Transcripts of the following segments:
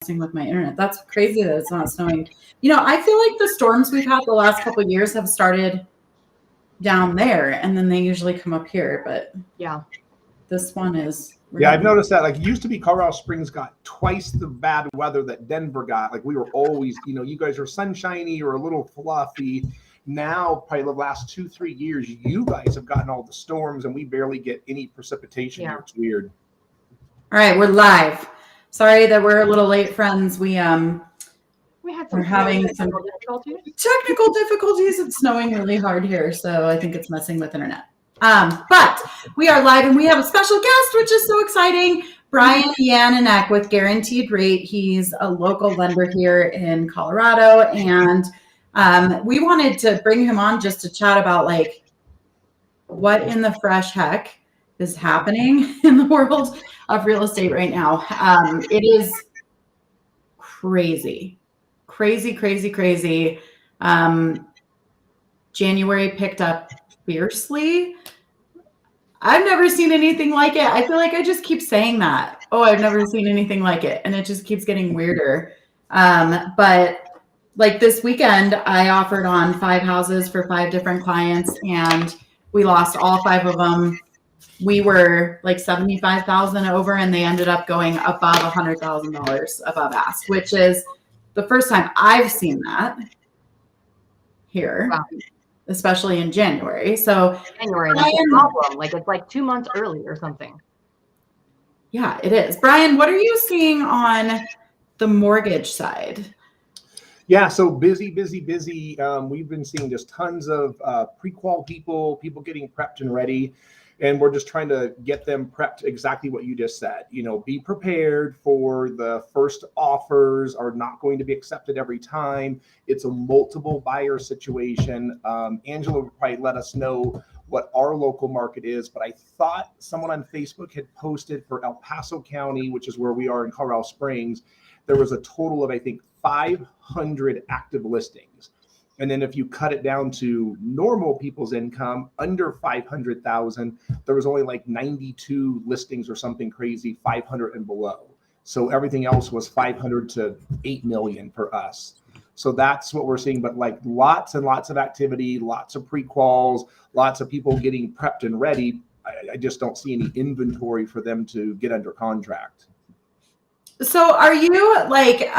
messing with my internet. That's crazy that it's not snowing. You know, I feel like the storms we've had the last couple of years have started down there, and then they usually come up here. But yeah, this one is. Really I've noticed that. Like, it used to be Colorado Springs got twice the bad weather that Denver got. Like, we were always, you guys are sunshiny or a little fluffy. Now, probably the last 2-3 years, you guys have gotten all the storms, and we barely get any precipitation here. It's weird. All right, we're live. Sorry that we're a little late, friends. We're having some technical difficulties. It's snowing really hard here, so I think it's messing with internet. But we are live, and we have a special guest, which is so exciting. Brian Yananek with Guaranteed Rate. He's a local lender here in Colorado, and we wanted to bring him on just to chat about, like, what in the fresh heck is happening in the world of real estate right now. It is crazy. January picked up fiercely. I've never seen anything like it. I feel like I just keep saying that. Oh, I've never seen anything like it. And it just keeps getting weirder. But like this weekend, I offered on 5 houses for 5 different clients, and we lost all 5 of them. We were like 75,000 over, and they ended up going above $100,000 above ask, which is the first time I've seen that here. Wow. Especially in January. So January, that's a problem. Like, it's like 2 months early or something. Yeah, it is. Brian, what are you seeing on the mortgage side? Yeah, so busy. We've been seeing just tons of pre-qual people getting prepped and ready. And we're just trying to get them prepped exactly what you just said. Be prepared for the first offers are not going to be accepted every time. It's a multiple buyer situation. Angela would probably let us know what our local market is, but I thought someone on Facebook had posted for El Paso County, which is where we are in Colorado Springs, there was a total of, I think, 500 active listings. And then if you cut it down to normal people's income under 500,000, there was only like 92 listings or something crazy, 500 and below. So everything else was 500 to 8 million for us. So that's what we're seeing. But like lots and lots of activity, lots of pre-quals, lots of people getting prepped and ready. I just don't see any inventory for them to get under contract. So are you like,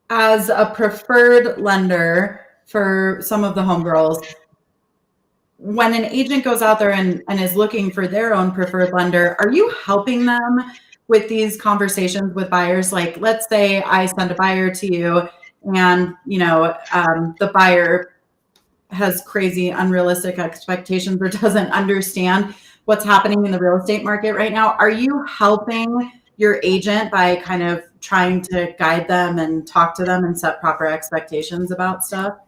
as a preferred lender for some of the homegirls, when an agent goes out there and is looking for their own preferred lender, are you helping them with these conversations with buyers? Like, let's say I send a buyer to you, and the buyer has crazy unrealistic expectations or doesn't understand what's happening in the real estate market right now. Are you helping your agent by kind of trying to guide them and talk to them and set proper expectations about stuff?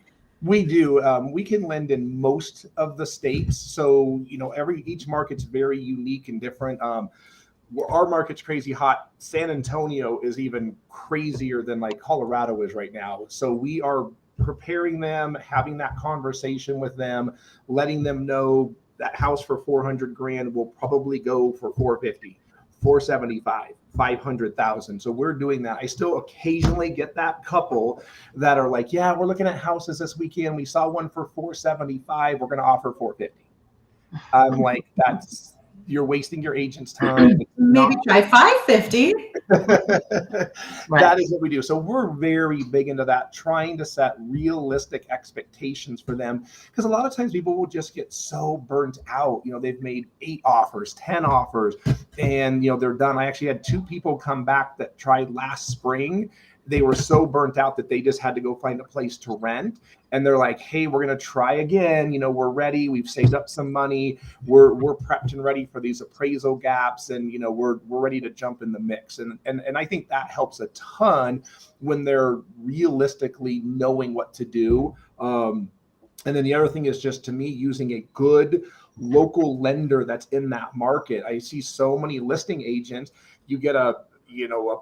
We do. We can lend in most of the states. So, each market's very unique and different. Our market's crazy hot. San Antonio is even crazier than like Colorado is right now. So we are preparing them, having that conversation with them, letting them know that house for $400,000 will probably go for $450,000, $475,000, $500,000. So we're doing that. I still occasionally get that couple that are like, yeah, we're looking at houses this weekend. We saw one for $475,000. We're going to offer $450,000. I'm like, you're wasting your agent's time. Maybe try $550,000. Right. That is what we do. So we're very big into that, trying to set realistic expectations for them. Because a lot of times people will just get so burnt out. They've made 8 offers, 10 offers, and they're done. I actually had 2 people come back that tried last spring. They were so burnt out that they just had to go find a place to rent. And they're like, hey, we're going to try again. We're ready. We've saved up some money. We're prepped and ready for these appraisal gaps. And, we're ready to jump in the mix. And I think that helps a ton when they're realistically knowing what to do. And then the other thing is just, to me, using a good local lender that's in that market. I see so many listing agents. You get a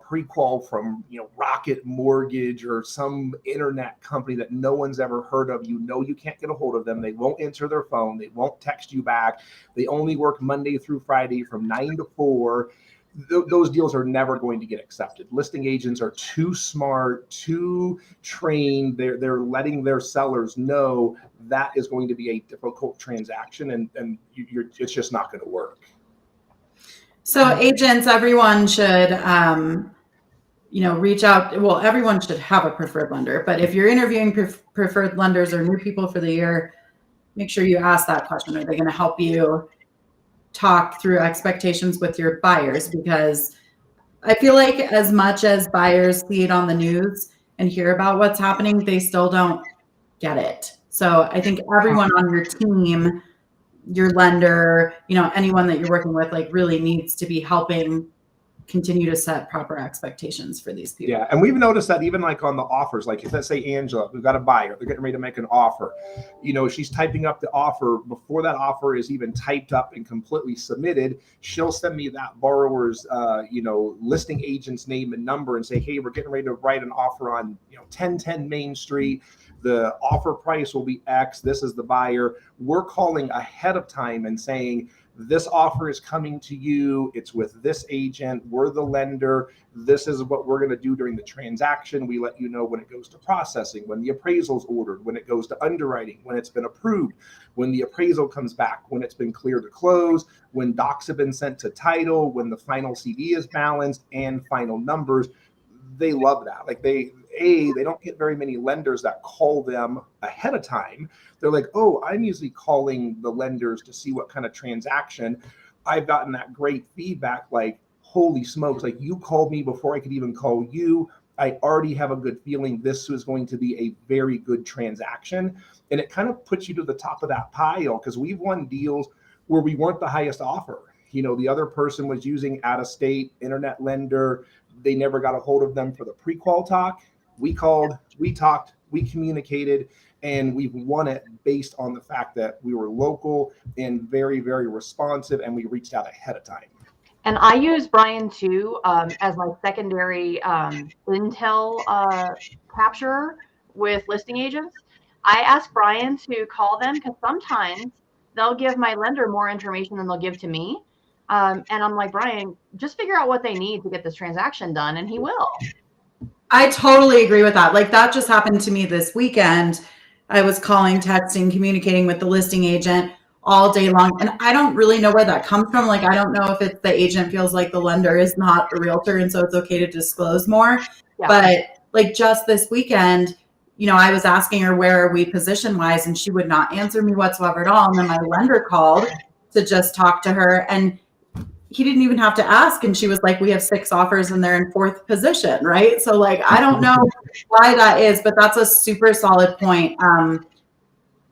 pre-qual from, Rocket Mortgage or some internet company that no one's ever heard of. You can't get a hold of them. They won't answer their phone. They won't text you back. They only work Monday through Friday from 9 to 4. those deals are never going to get accepted. Listing agents are too smart, too trained. They're letting their sellers know that is going to be a difficult transaction, and it's just not going to work. So agents, everyone should, reach out. Well, everyone should have a preferred lender, but if you're interviewing preferred lenders or new people for the year, make sure you ask that question. Are they going to help you talk through expectations with your buyers? Because I feel like as much as buyers see it on the news and hear about what's happening, they still don't get it. So I think everyone on your team, your lender, anyone that you're working with, like really needs to be helping continue to set proper expectations for these people. Yeah, and we've noticed that even like on the offers, like if let's say Angela, we've got a buyer, they're getting ready to make an offer. She's typing up the offer. Before that offer is even typed up and completely submitted, she'll send me that borrower's, listing agent's name and number and say, hey, we're getting ready to write an offer on, 1010 Main Street. The offer price will be X. This is the buyer. We're calling ahead of time and saying, this offer is coming to you. It's with this agent. We're the lender. This is what we're going to do during the transaction. We let you know when it goes to processing, when the appraisal's ordered, when it goes to underwriting, when it's been approved, when the appraisal comes back, when it's been cleared to close, when docs have been sent to title, when the final CD is balanced, and final numbers. They love that. Like they don't get very many lenders that call them ahead of time. They're like, oh, I'm usually calling the lenders to see what kind of transaction. I've gotten that great feedback, like, holy smokes, like you called me before I could even call you. I already have a good feeling this is going to be a very good transaction. And it kind of puts you to the top of that pile, because we've won deals where we weren't the highest offer. The other person was using out-of-state internet lender. They never got a hold of them for the pre-qual talk. We called, we talked, we communicated, and we've won it based on the fact that we were local and very, very responsive, and we reached out ahead of time. And I use Brian too as my secondary intel capturer with listing agents. I ask Brian to call them because sometimes they'll give my lender more information than they'll give to me. And I'm like, Brian, just figure out what they need to get this transaction done, and he will. I totally agree with that. Like that just happened to me this weekend. I was calling, texting, communicating with the listing agent all day long. And I don't really know where that comes from. Like, I don't know if it's the agent feels like the lender is not a realtor and so it's okay to disclose more. Yeah. But like just this weekend, I was asking her where are we position wise, and she would not answer me whatsoever at all. And then my lender called to just talk to her, and he didn't even have to ask. And she was like, we have 6 offers and they're in 4th position. Right. So like, I don't know why that is, but that's a super solid point.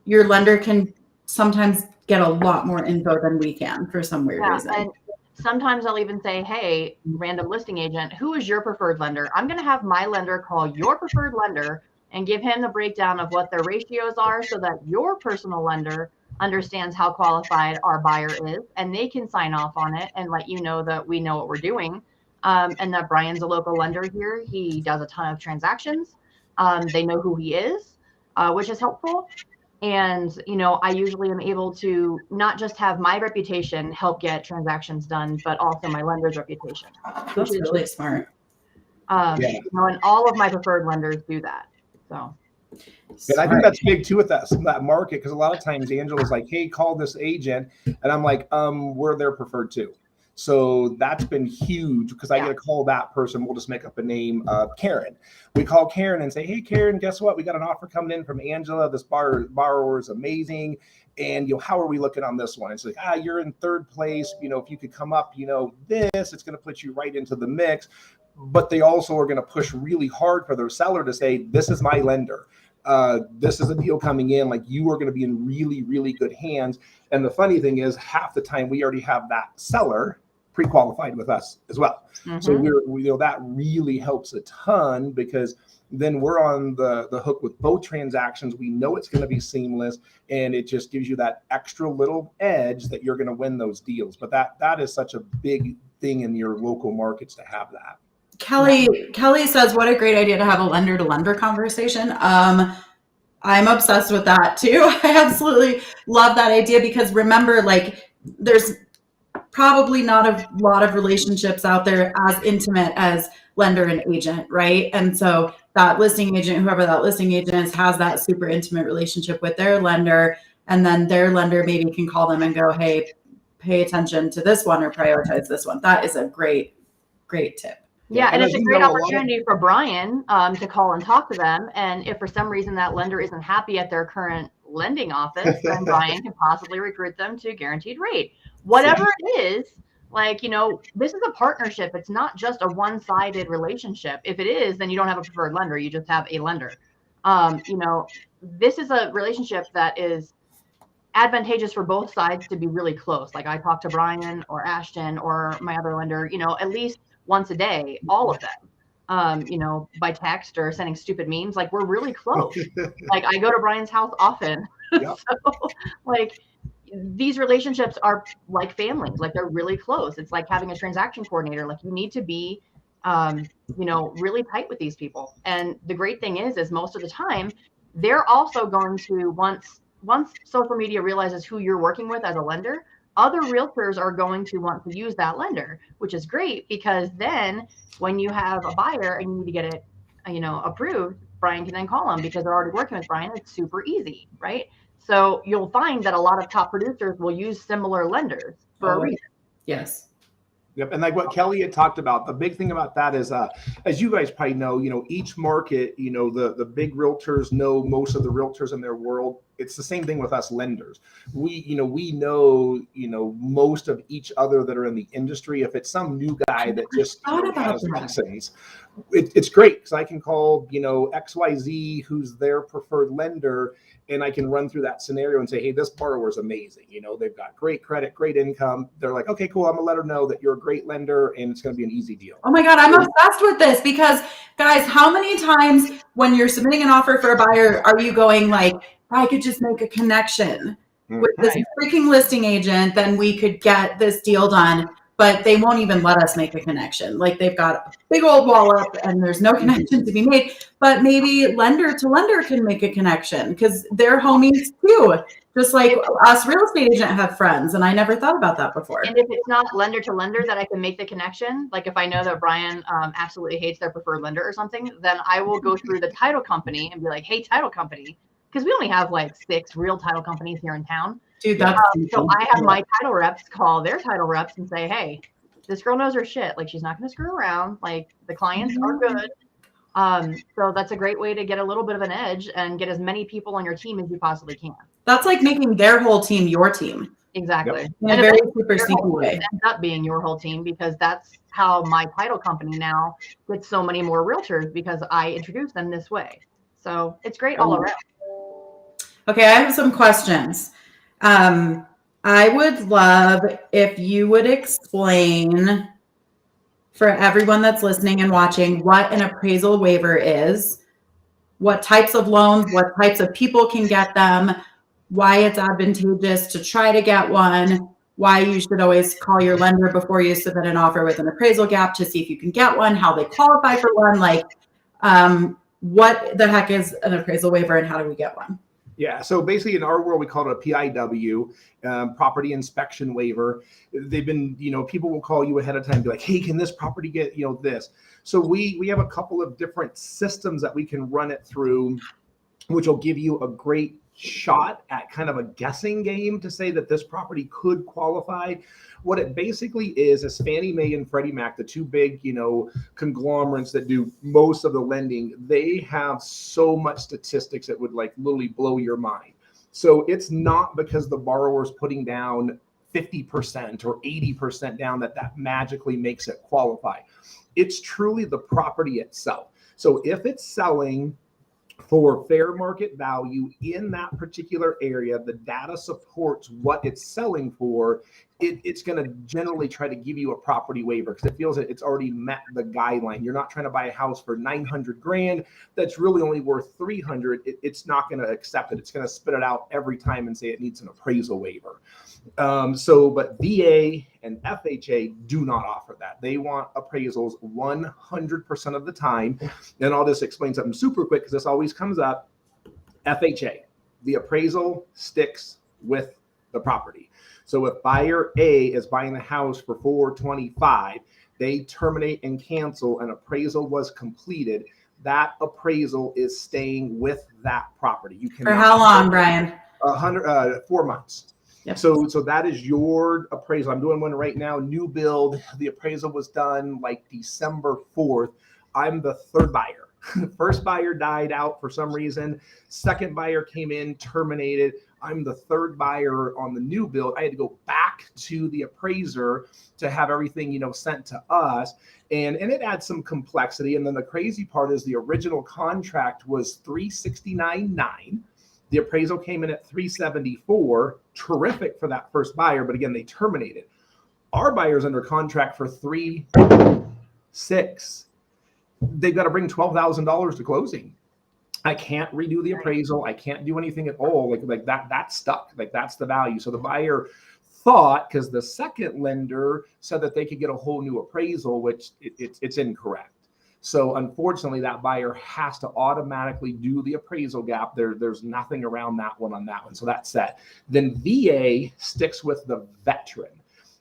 Your lender can sometimes get a lot more info than we can for some weird reason. And sometimes I'll even say, hey, random listing agent, who is your preferred lender? I'm going to have my lender call your preferred lender and give him the breakdown of what their ratios are so that your personal lender understands how qualified our buyer is, and they can sign off on it and let you know that we know what we're doing, and that Brian's a local lender here. He does a ton of transactions. They know who he is, which is helpful. And, I usually am able to not just have my reputation help get transactions done, but also my lender's reputation. That's really smart. And all of my preferred lenders do that. So. And I think that's big too with that market, because a lot of times Angela's like, hey, call this agent. And I'm like, we're their preferred too. So that's been huge, because I get to call that person. We'll just make up a name, Karen. We call Karen and say, hey, Karen, guess what? We got an offer coming in from Angela. This borrower is amazing. And, how are we looking on this one? It's like, you're in 3rd place. If you could come up, this, it's going to put you right into the mix. But they also are going to push really hard for their seller to say, this is my lender. This is a deal coming in, like you are going to be in really, really good hands. And the funny thing is, half the time we already have that seller pre-qualified with us as well. Mm-hmm. So that really helps a ton, because then we're on the hook with both transactions. We know it's going to be seamless, and it just gives you that extra little edge that you're going to win those deals. But that is such a big thing in your local markets to have that. Kelly says, what a great idea to have a lender to lender conversation. I'm obsessed with that too. I absolutely love that idea, because remember, like there's probably not a lot of relationships out there as intimate as lender and agent, right? And so that listing agent, whoever that listing agent is, has that super intimate relationship with their lender. And then their lender maybe can call them and go, hey, pay attention to this one or prioritize this one. That is a great tip. Yeah, and And it's as a you great know, a lot of- opportunity for Brian to call and talk to them. And if for some reason that lender isn't happy at their current lending office, then Brian can possibly recruit them to a guaranteed rate. Whatever it is, like, you know, this is a partnership. It's not just a one-sided relationship. If it is, then you don't have a preferred lender. You just have a lender. You know, this is a relationship that is advantageous for both sides to be really close. Like I talk to Brian or Ashton or my other lender, you know, at least once a day, all of them, you know, by text or sending stupid memes. Like we're really close. Like I go to Brian's house often. Yep. So like these relationships are like family, like they're really close. It's like having a transaction coordinator. Like you need to be, you know, really tight with these people. And the great thing is most of the time, they're also going to, once social media realizes who you're working with as a lender, other realtors are going to want to use that lender, which is great because then when you have a buyer and you need to get it, you know, approved, Brian can then call them because they're already working with Brian. It's super easy, right? So you'll find that a lot of top producers will use similar lenders for a reason. Yes. Yep. And like what Kelly had talked about, the big thing about that is, as you guys probably know, you know, each market, you know, the big realtors know most of the realtors in their world. It's the same thing with us lenders. We know most of each other that are in the industry. If it's some new guy that just has license, it's great because I can call, you know, XYZ, who's their preferred lender, and I can run through that scenario and say, hey, this borrower is amazing. You know, they've got great credit, great income. They're like, okay, cool. I'm gonna let her know that you're a great lender and it's going to be an easy deal. Oh my God, I'm obsessed with this because guys, how many times when you're submitting an offer for a buyer, are you going like, I could just make a connection with this freaking listing agent, then we could get this deal done, but they won't even let us make a connection. Like they've got a big old wall up and there's no connection to be made, but maybe lender to lender can make a connection because they're homies too. Just like us real estate agent have friends. And I never thought about that before. And if it's not lender to lender that I can make the connection, like if I know that Brian absolutely hates their preferred lender or something, then I will go through the title company and be like, hey, title company, because we only have like 6 real title companies here in town. Dude, that's so I have my title reps call their title reps and say, hey, this girl knows her shit. Like she's not going to screw around. Like the clients are good. So that's a great way to get a little bit of an edge and get as many people on your team as you possibly can. That's like making their whole team your team. Exactly. Yep. In a very super sneaky way. Ends up being your whole team because that's how my title company now gets so many more realtors because I introduce them this way. So it's great all around. Okay, I have some questions. I would love if you would explain for everyone that's listening and watching what an appraisal waiver is, what types of loans, what types of people can get them, why it's advantageous to try to get one, why you should always call your lender before you submit an offer with an appraisal gap to see if you can get one, how they qualify for one, like what the heck is an appraisal waiver and how do we get one? Yeah, so basically in our world, we call it a PIW, property inspection waiver. They've been, you know, people will call you ahead of time and be like, hey, can this property get, you know, this? So we have a couple of different systems that we can run it through, which will give you a great shot at kind of a guessing game to say that this property could qualify. What it basically is Fannie Mae and Freddie Mac, the two big, you know, conglomerates that do most of the lending, they have so much statistics that would like literally blow your mind. So it's not because the borrower's putting down 50% or 80% down that magically makes it qualify. It's truly the property itself. So if it's selling for fair market value in that particular area, the data supports what it's selling for, it's going to generally try to give you a property waiver because it feels that it's already met the guideline. You're not trying to buy a house for $900,000 that's really only worth $300,000. It's not going to accept it. It's going to spit it out every time and say it needs an appraisal waiver. But VA and FHA do not offer that. They want appraisals 100% of the time. And I'll just explain something super quick because this always comes up. FHA, the appraisal sticks with the property. So if buyer A is buying the house for $425, they terminate and cancel, an appraisal was completed, that appraisal is staying with that property. You can For how long, Brian? 4 months. Yep. So that is your appraisal. I'm doing one right now, new build. The appraisal was done like December 4th. I'm the third buyer. First buyer died out for some reason. Second buyer came in, terminated. I'm the third buyer on the new build. I had to go back to the appraiser to have everything, sent to us. And it adds some complexity. And then the crazy part is the original contract was $369,900. The appraisal came in at $374,000. Terrific for that first buyer, but again, they terminated. Our buyer's under contract for $306,000. They've got to bring $12,000 to closing. I can't redo the appraisal. I can't do anything at all. Like that's stuck. Like that's the value. So the buyer thought, because the second lender said that they could get a whole new appraisal, which it's incorrect. So unfortunately, that buyer has to automatically do the appraisal gap. There's nothing around that one on that one. So that's set. Then VA sticks with the veteran.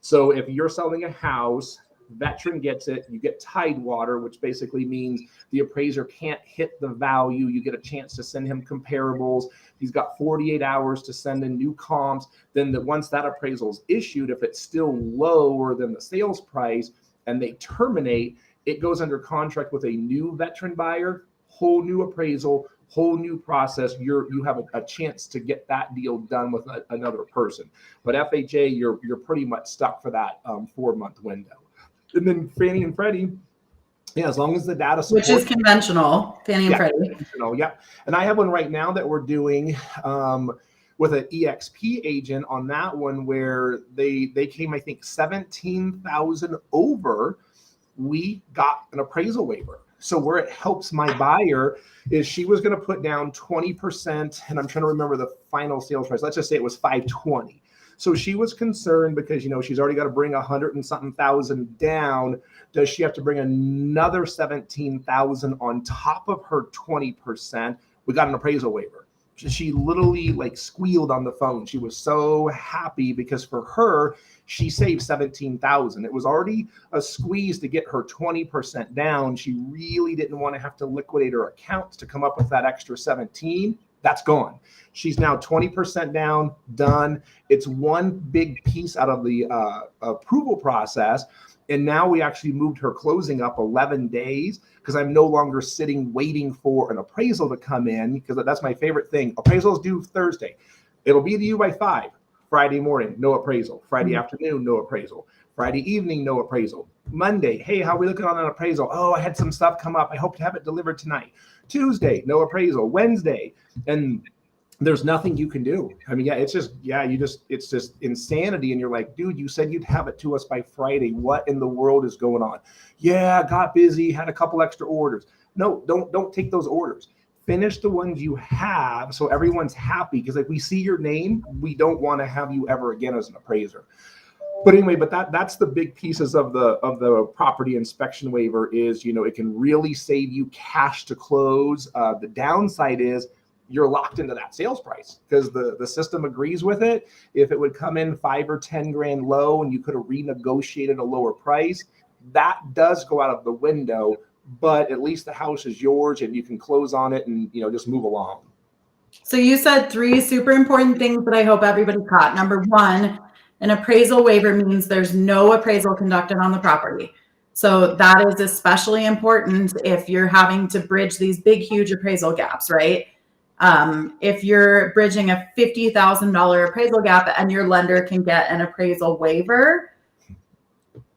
So if you're selling a house, veteran gets it, you get Tidewater, which basically means the appraiser can't hit the value. You get a chance to send him comparables. He's got 48 hours to send in new comps. Then once that appraisal is issued, if it's still lower than the sales price and they terminate, it goes under contract with a new veteran buyer, whole new appraisal, whole new process. You have a chance to get that deal done with another person. But FHA, you're pretty much stuck for that 4-month window. And then Fannie and Freddie, yeah, as long as the data supports, which is conventional, Fannie and Freddie. Yeah, and I have one right now that we're doing with an EXP agent on that one where they came, I think, 17,000 over. We got an appraisal waiver. So where it helps my buyer is she was going to put down 20%, and I'm trying to remember the final sales price. Let's just say it was $520,000. So she was concerned because, she's already got to bring 100 and something thousand down. Does she have to bring another 17,000 on top of her 20%? We got an appraisal waiver. She literally squealed on the phone. She was so happy because for her, she saved 17,000. It was already a squeeze to get her 20% down. She really didn't want to have to liquidate her accounts to come up with that extra 17. That's gone. She's now 20% down, done. It's one big piece out of the approval process. And now we actually moved her closing up 11 days because I'm no longer sitting waiting for an appraisal to come in, because that's my favorite thing. Appraisals due Thursday. It'll be to you by 5. Friday morning, no appraisal. Friday afternoon, no appraisal. Friday evening, no appraisal. Monday, hey, how are we looking on an appraisal? Oh, I had some stuff come up. I hope to have it delivered tonight. Tuesday, no appraisal. Wednesday, and there's nothing you can do. I mean, it's just insanity. And you're like, dude, you said you'd have it to us by Friday. What in the world is going on? Yeah, got busy, had a couple extra orders. No, don't take those orders. Finish the ones you have so everyone's happy, because we see your name, we don't want to have you ever again as an appraiser. But anyway, that's the big pieces of the property inspection waiver is, it can really save you cash to close. The downside is you're locked into that sales price because the system agrees with it. If it would come in 5 or 10 grand low and you could have renegotiated a lower price, that does go out of the window. But at least the house is yours and you can close on it and just move along. So you said 3 super important things that I hope everybody caught. Number 1, an appraisal waiver means there's no appraisal conducted on the property. So that is especially important if you're having to bridge these big, huge appraisal gaps, right? If you're bridging a $50,000 appraisal gap and your lender can get an appraisal waiver,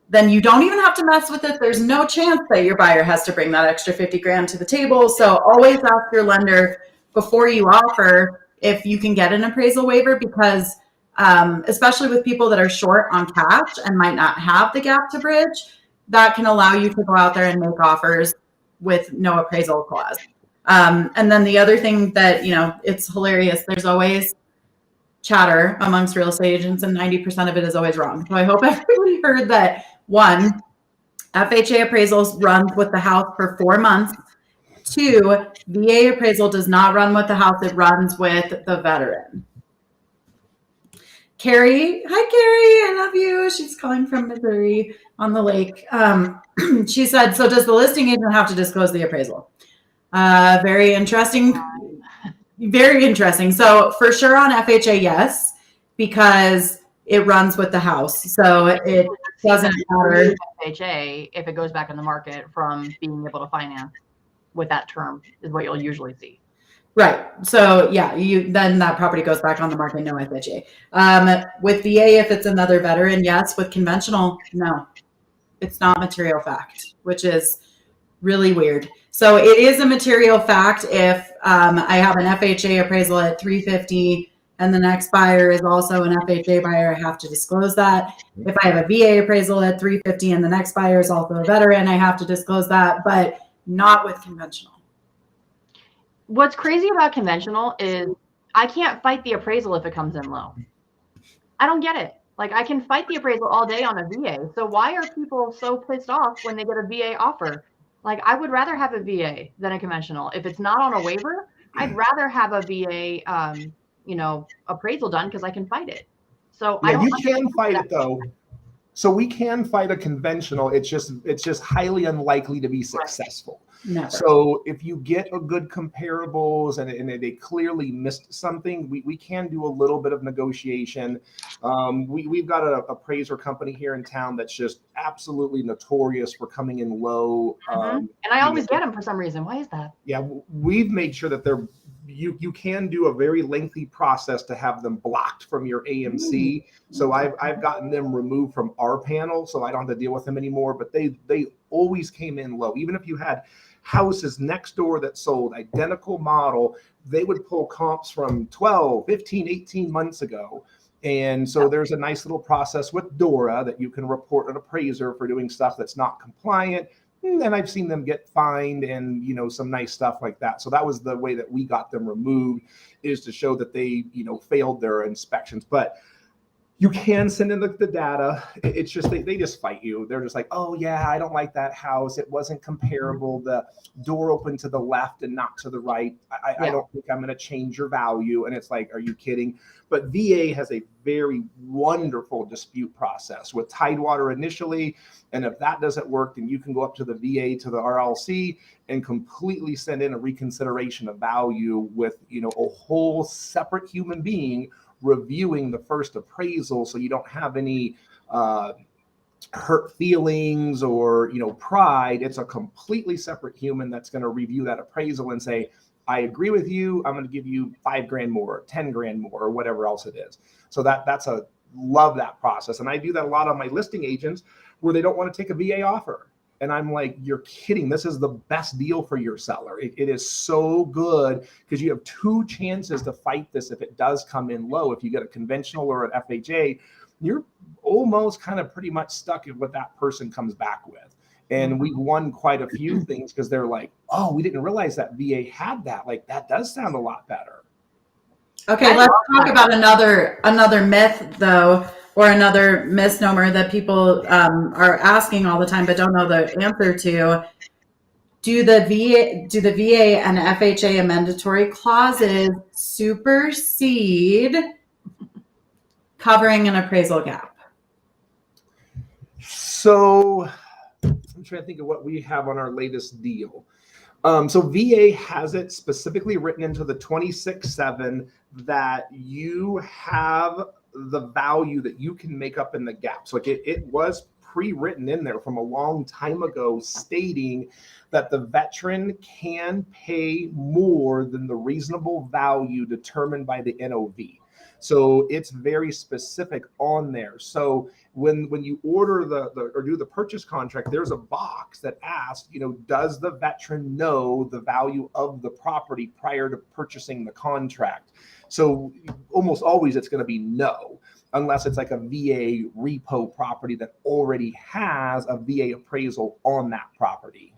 then you don't even have to mess with it. There's no chance that your buyer has to bring that extra 50 grand to the table. So always ask your lender before you offer if you can get an appraisal waiver, because especially with people that are short on cash and might not have the gap to bridge, that can allow you to go out there and make offers with no appraisal clause. And then the other thing that, it's hilarious. There's always chatter amongst real estate agents and 90% of it is always wrong. So I hope everybody heard that. 1, FHA appraisals runs with the house for 4 months. 2, VA appraisal does not run with the house. It runs with the veteran. Carrie. Hi, Carrie. I love you. She's calling from Missouri on the lake. She said, so does the listing agent have to disclose the appraisal? Very interesting. Very interesting. So for sure on FHA, yes, because it runs with the house. So it doesn't matter. FHA, if it goes back in the market from being able to finance with that term, is what you'll usually see. Right. So yeah, then that property goes back on the market, no FHA. With VA, if it's another veteran, yes. With conventional, no. It's not material fact, which is really weird. So it is a material fact if I have an FHA appraisal at 350 and the next buyer is also an FHA buyer, I have to disclose that. If I have a VA appraisal at 350 and the next buyer is also a veteran, I have to disclose that, but not with conventional. What's crazy about conventional is I can't fight the appraisal if it comes in low. I don't get it. Like, I can fight the appraisal all day on a VA. So why are people so pissed off when they get a VA offer? Like, I would rather have a VA than a conventional. If it's not on a waiver, I'd rather have a VA, appraisal done because I can fight it. So yeah, you can fight it though. So we can fight a conventional. It's just highly unlikely to be successful. Never. So if you get a good comparables and they clearly missed something, we can do a little bit of negotiation. We've got an appraiser company here in town that's just absolutely notorious for coming in low. And I always get them for some reason. Why is that? Yeah, we've made sure that you can do a very lengthy process to have them blocked from your AMC. So I've gotten them removed from our panel, so I don't have to deal with them anymore. But they always came in low. Even if you had houses next door that sold identical model, they would pull comps from 12, 15, 18 months ago. And so there's a nice little process with Dora that you can report an appraiser for doing stuff that's not compliant. And I've seen them get fined and, some nice stuff like that. So that was the way that we got them removed, is to show that they, failed their inspections. But you can send in the data. It's just, they just fight you. They're just like, oh yeah, I don't like that house. It wasn't comparable. The door opened to the left and not to the right. I don't think I'm going to change your value. And it's like, are you kidding? But VA has a very wonderful dispute process with Tidewater initially. And if that doesn't work, then you can go up to the VA, to the RLC, and completely send in a reconsideration of value with, a whole separate human being reviewing the first appraisal, so you don't have any hurt feelings or pride. It's a completely separate human that's going to review that appraisal and say, I agree with you. I'm going to give you $5,000 more, 10 grand more, or whatever else it is. So love that process. And I do that a lot on my listing agents where they don't want to take a VA offer. And I'm like, you're kidding. This is the best deal for your seller. It is so good because you have two chances to fight this if it does come in low. If you get a conventional or an FHA, you're almost kind of pretty much stuck with what that person comes back with. And we won quite a few things because they're like, oh, we didn't realize that VA had that. Like, that does sound a lot better. Okay, let's talk about another myth, though, or another misnomer that people are asking all the time but don't know the answer to. Do the VA and FHA mandatory clauses supersede covering an appraisal gap? So I'm trying to think of what we have on our latest deal. So VA has it specifically written into the 26.7 that you have the value that you can make up in the gap. So it was pre-written in there from a long time ago stating that the veteran can pay more than the reasonable value determined by the NOV. So it's very specific on there. So when you order or do the purchase contract, there's a box that asks, does the veteran know the value of the property prior to purchasing the contract? So almost always it's going to be no, unless it's like a VA repo property that already has a VA appraisal on that property.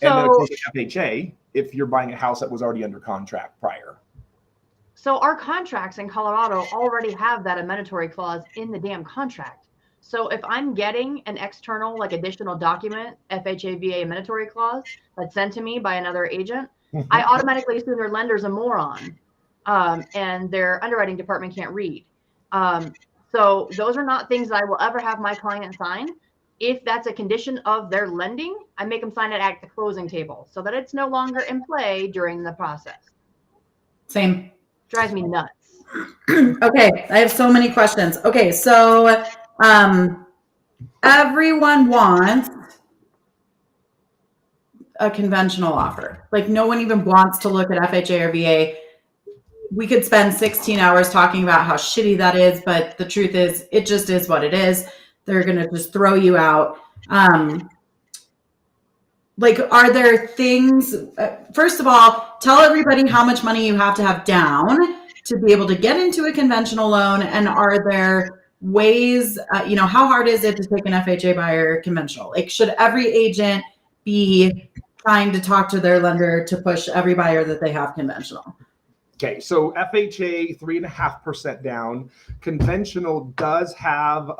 And then of course FHA, if you're buying a house that was already under contract prior. So our contracts in Colorado already have that amendatory clause in the damn contract. So if I'm getting an external, additional document, FHA VA amendatory clause that's sent to me by another agent, I automatically assume their lender's a moron and their underwriting department can't read. So those are not things that I will ever have my client sign. If that's a condition of their lending, I make them sign it at the closing table so that it's no longer in play during the process. Same. Drives me nuts. Okay, I have so many questions. Okay, so everyone wants a conventional offer. Like no one even wants to look at FHA or VA. We could spend 16 hours talking about how shitty that is, but the truth is it just is what it is. They're going to just throw you out. Like, are there things, first of all, tell everybody how much money you have to have down to be able to get into a conventional loan. And are there ways, how hard is it to take an FHA buyer conventional? Like, should every agent be trying to talk to their lender to push every buyer that they have conventional? Okay, so FHA 3.5% down. Conventional does have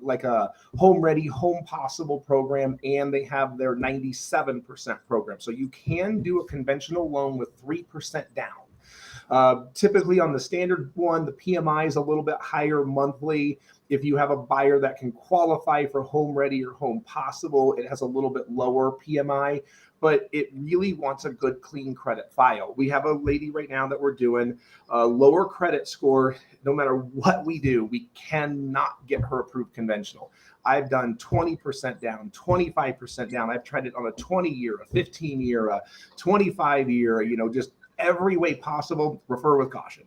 like a home ready, home possible program, and they have their 97% program. So you can do a conventional loan with 3% down. Typically on the standard one, the PMI is a little bit higher monthly. If you have a buyer that can qualify for home ready or home possible, it has a little bit lower PMI, but it really wants a good, clean credit file. We have a lady right now that we're doing a lower credit score. No matter what we do, we cannot get her approved conventional. I've done 20% down, 25% down. I've tried it on a 20-year, a 15-year, a 25-year, just every way possible. Refer with caution.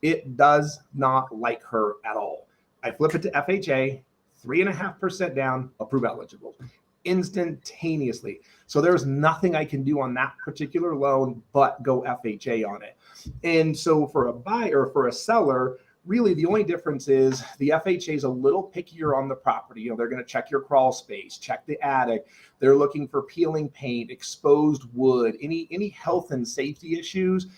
It does not like her at all. I flip it to FHA, 3.5% down, approve eligible, instantaneously. So there's nothing I can do on that particular loan but go FHA on it. And so for a buyer, for a seller, really the only difference is the FHA is a little pickier on the property. They're going to check your crawl space, check the attic. They're looking for peeling paint, exposed wood, any health and safety issues.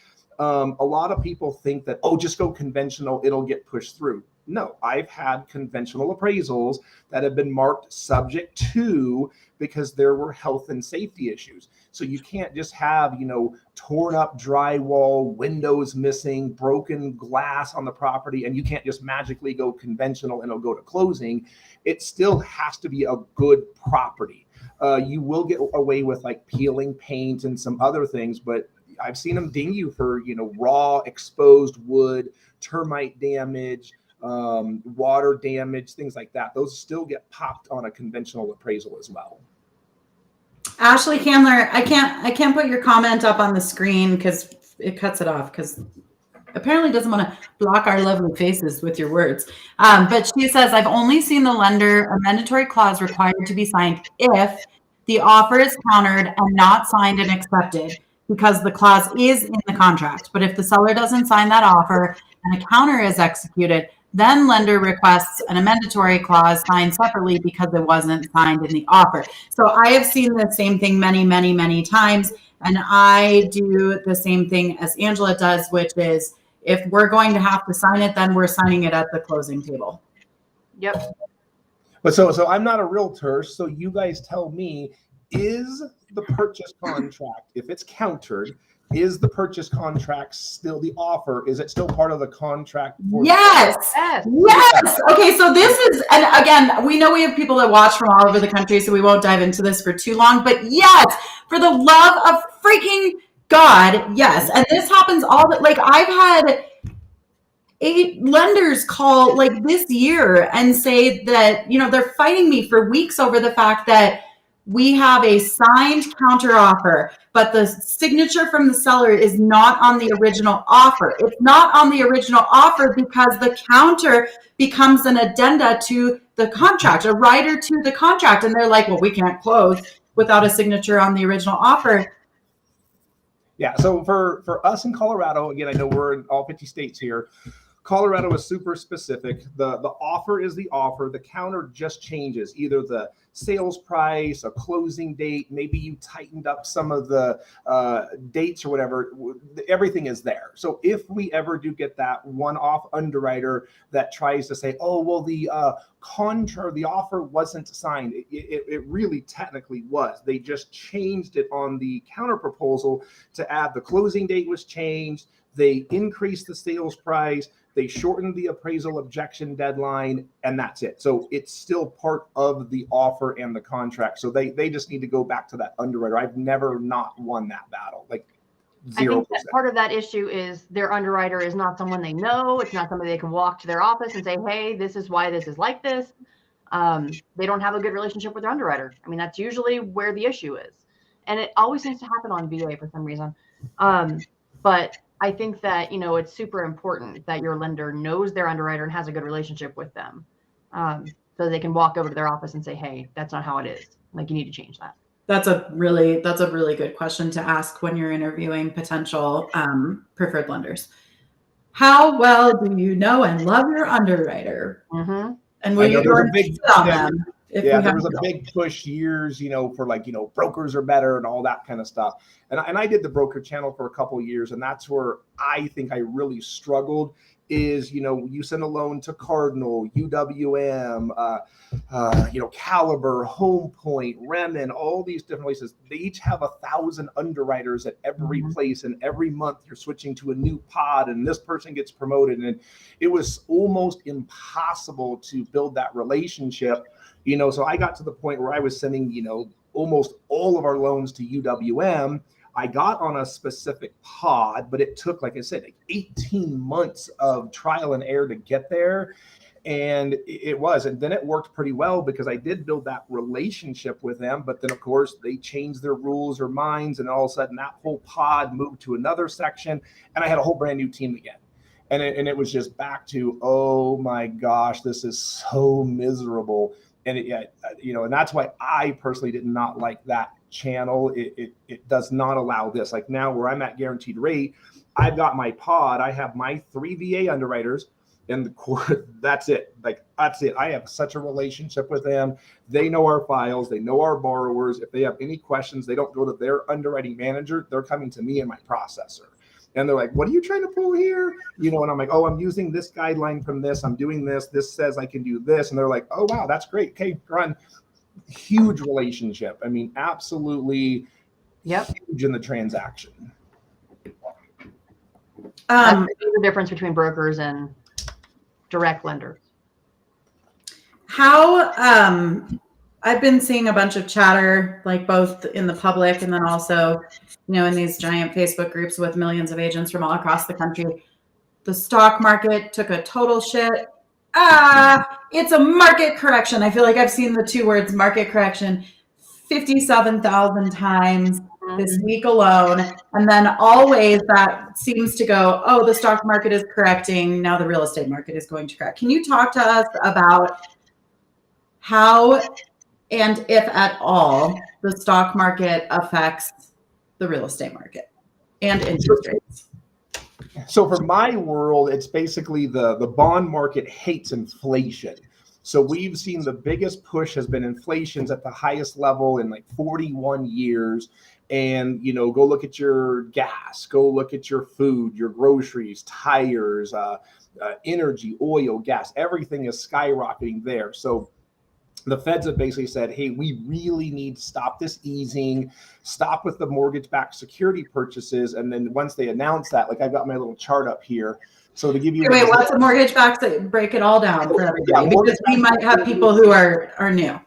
A lot of people think that, just go conventional, it'll get pushed through. No, I've had conventional appraisals that have been marked subject to because there were health and safety issues. So you can't just have, torn up drywall, windows missing, broken glass on the property, and you can't just magically go conventional and it'll go to closing. It still has to be a good property. You will get away with like peeling paint and some other things, but I've seen them ding you for, raw exposed wood, termite damage, water damage, things like that. Those still get popped on a conventional appraisal as well. Ashley Candler, I can't put your comment up on the screen because it cuts it off because apparently doesn't want to block our lovely faces with your words. But she says, I've only seen the lender a mandatory clause required to be signed if the offer is countered and not signed and accepted because the clause is in the contract. But if the seller doesn't sign that offer and a counter is executed, then lender requests an amendatory clause signed separately because it wasn't signed in the offer. So I have seen the same thing many, many, many times. And I do the same thing as Angela does, which is if we're going to have to sign it, then we're signing it at the closing table. Yep. But so I'm not a realtor. So you guys tell me, is the purchase contract, if it's countered, is the purchase contract still the offer? Is it still part of the contract? Yes. Okay, so this is, and again, we know we have people that watch from all over the country, so we won't dive into this for too long, but yes, for the love of freaking God, yes. And this happens I've had 8 lenders call this year and say that, they're fighting me for weeks over the fact that we have a signed counter offer, but the signature from the seller is not on the original offer. It's not on the original offer because the counter becomes an addenda to the contract, a rider to the contract. And they're like, well, we can't close without a signature on the original offer. Yeah. So for us in Colorado, again, I know we're in all 50 states here. Colorado is super specific. The offer is the offer. The counter just changes, either the sales price, a closing date, maybe you tightened up some of the dates or whatever. Everything is there. So if we ever do get that one-off underwriter that tries to say, oh, well, the the offer wasn't signed. It really technically was. They just changed it on the counter proposal to add the closing date was changed. They increased the sales price. They shortened the appraisal objection deadline, and that's it. So it's still part of the offer and the contract. So they just need to go back to that underwriter. I've never not won that battle. Like 0%. I think that part of that issue is their underwriter is not someone they know. It's not somebody they can walk to their office and say, hey, this is why this is like this. They don't have a good relationship with their underwriter. I mean, that's usually where the issue is. And it always seems to happen on VA for some reason. But I think that, it's super important that your lender knows their underwriter and has a good relationship with them. So they can walk over to their office and say, hey, that's not how it is. Like, you need to change that. That's a really good question to ask when you're interviewing potential preferred lenders. How well do you know and love your underwriter? Mm-hmm. And will you go and sit on them? There was a big push years, for brokers are better and all that kind of stuff. And I did the broker channel for a couple of years, and that's where I think I really struggled. Is you send a loan to Cardinal, UWM, Caliber, Home Point, Remen, all these different places. They each have 1,000 underwriters at every place, and every month you're switching to a new pod, and this person gets promoted, and it was almost impossible to build that relationship. So I got to the point where I was sending, almost all of our loans to UWM. I got on a specific pod, but it took, like I said, 18 months of trial and error to get there. And and then it worked pretty well because I did build that relationship with them. But then, of course, they changed their rules or minds, and all of a sudden that whole pod moved to another section, and I had a whole brand new team again. And it was just back to, oh my gosh, this is so miserable. And and that's why I personally did not like that channel. It does not allow this. Like now where I'm at guaranteed rate, I've got my pod, I have my 3 VA underwriters, and the core, that's it. Like, that's it. I have such a relationship with them. They know our files, they know our borrowers. If they have any questions, they don't go to their underwriting manager, they're coming to me and my processor. And they're like, what are you trying to pull here? And I'm like, oh, I'm using this guideline from this. I'm doing this. This says I can do this. And they're like, oh, wow, that's great. Okay, run. Huge relationship. I mean, absolutely huge in the transaction. That's the difference between brokers and direct lenders. How I've been seeing a bunch of chatter, like both in the public and then also, in these giant Facebook groups with millions of agents from all across the country. The stock market took a total shit. It's a market correction. I feel like I've seen the 2 words market correction 57,000 times this week alone. And then always that seems to go, oh, the stock market is correcting. Now the real estate market is going to correct. Can you talk to us about how and if at all the stock market affects the real estate market and interest rates? So for my world, it's basically the bond market hates inflation. So we've seen the biggest push has been inflation's at the highest level in like 41 years. And, go look at your gas, go look at your food, your groceries, tires, energy, oil, gas, everything is skyrocketing there. So the feds have basically said, hey, we really need to stop this easing, stop with the mortgage-backed security purchases. And then once they announce that, like I've got my little chart up here. So to give you what's a mortgage-backed? Break it all down for everybody, because we might have people who are new.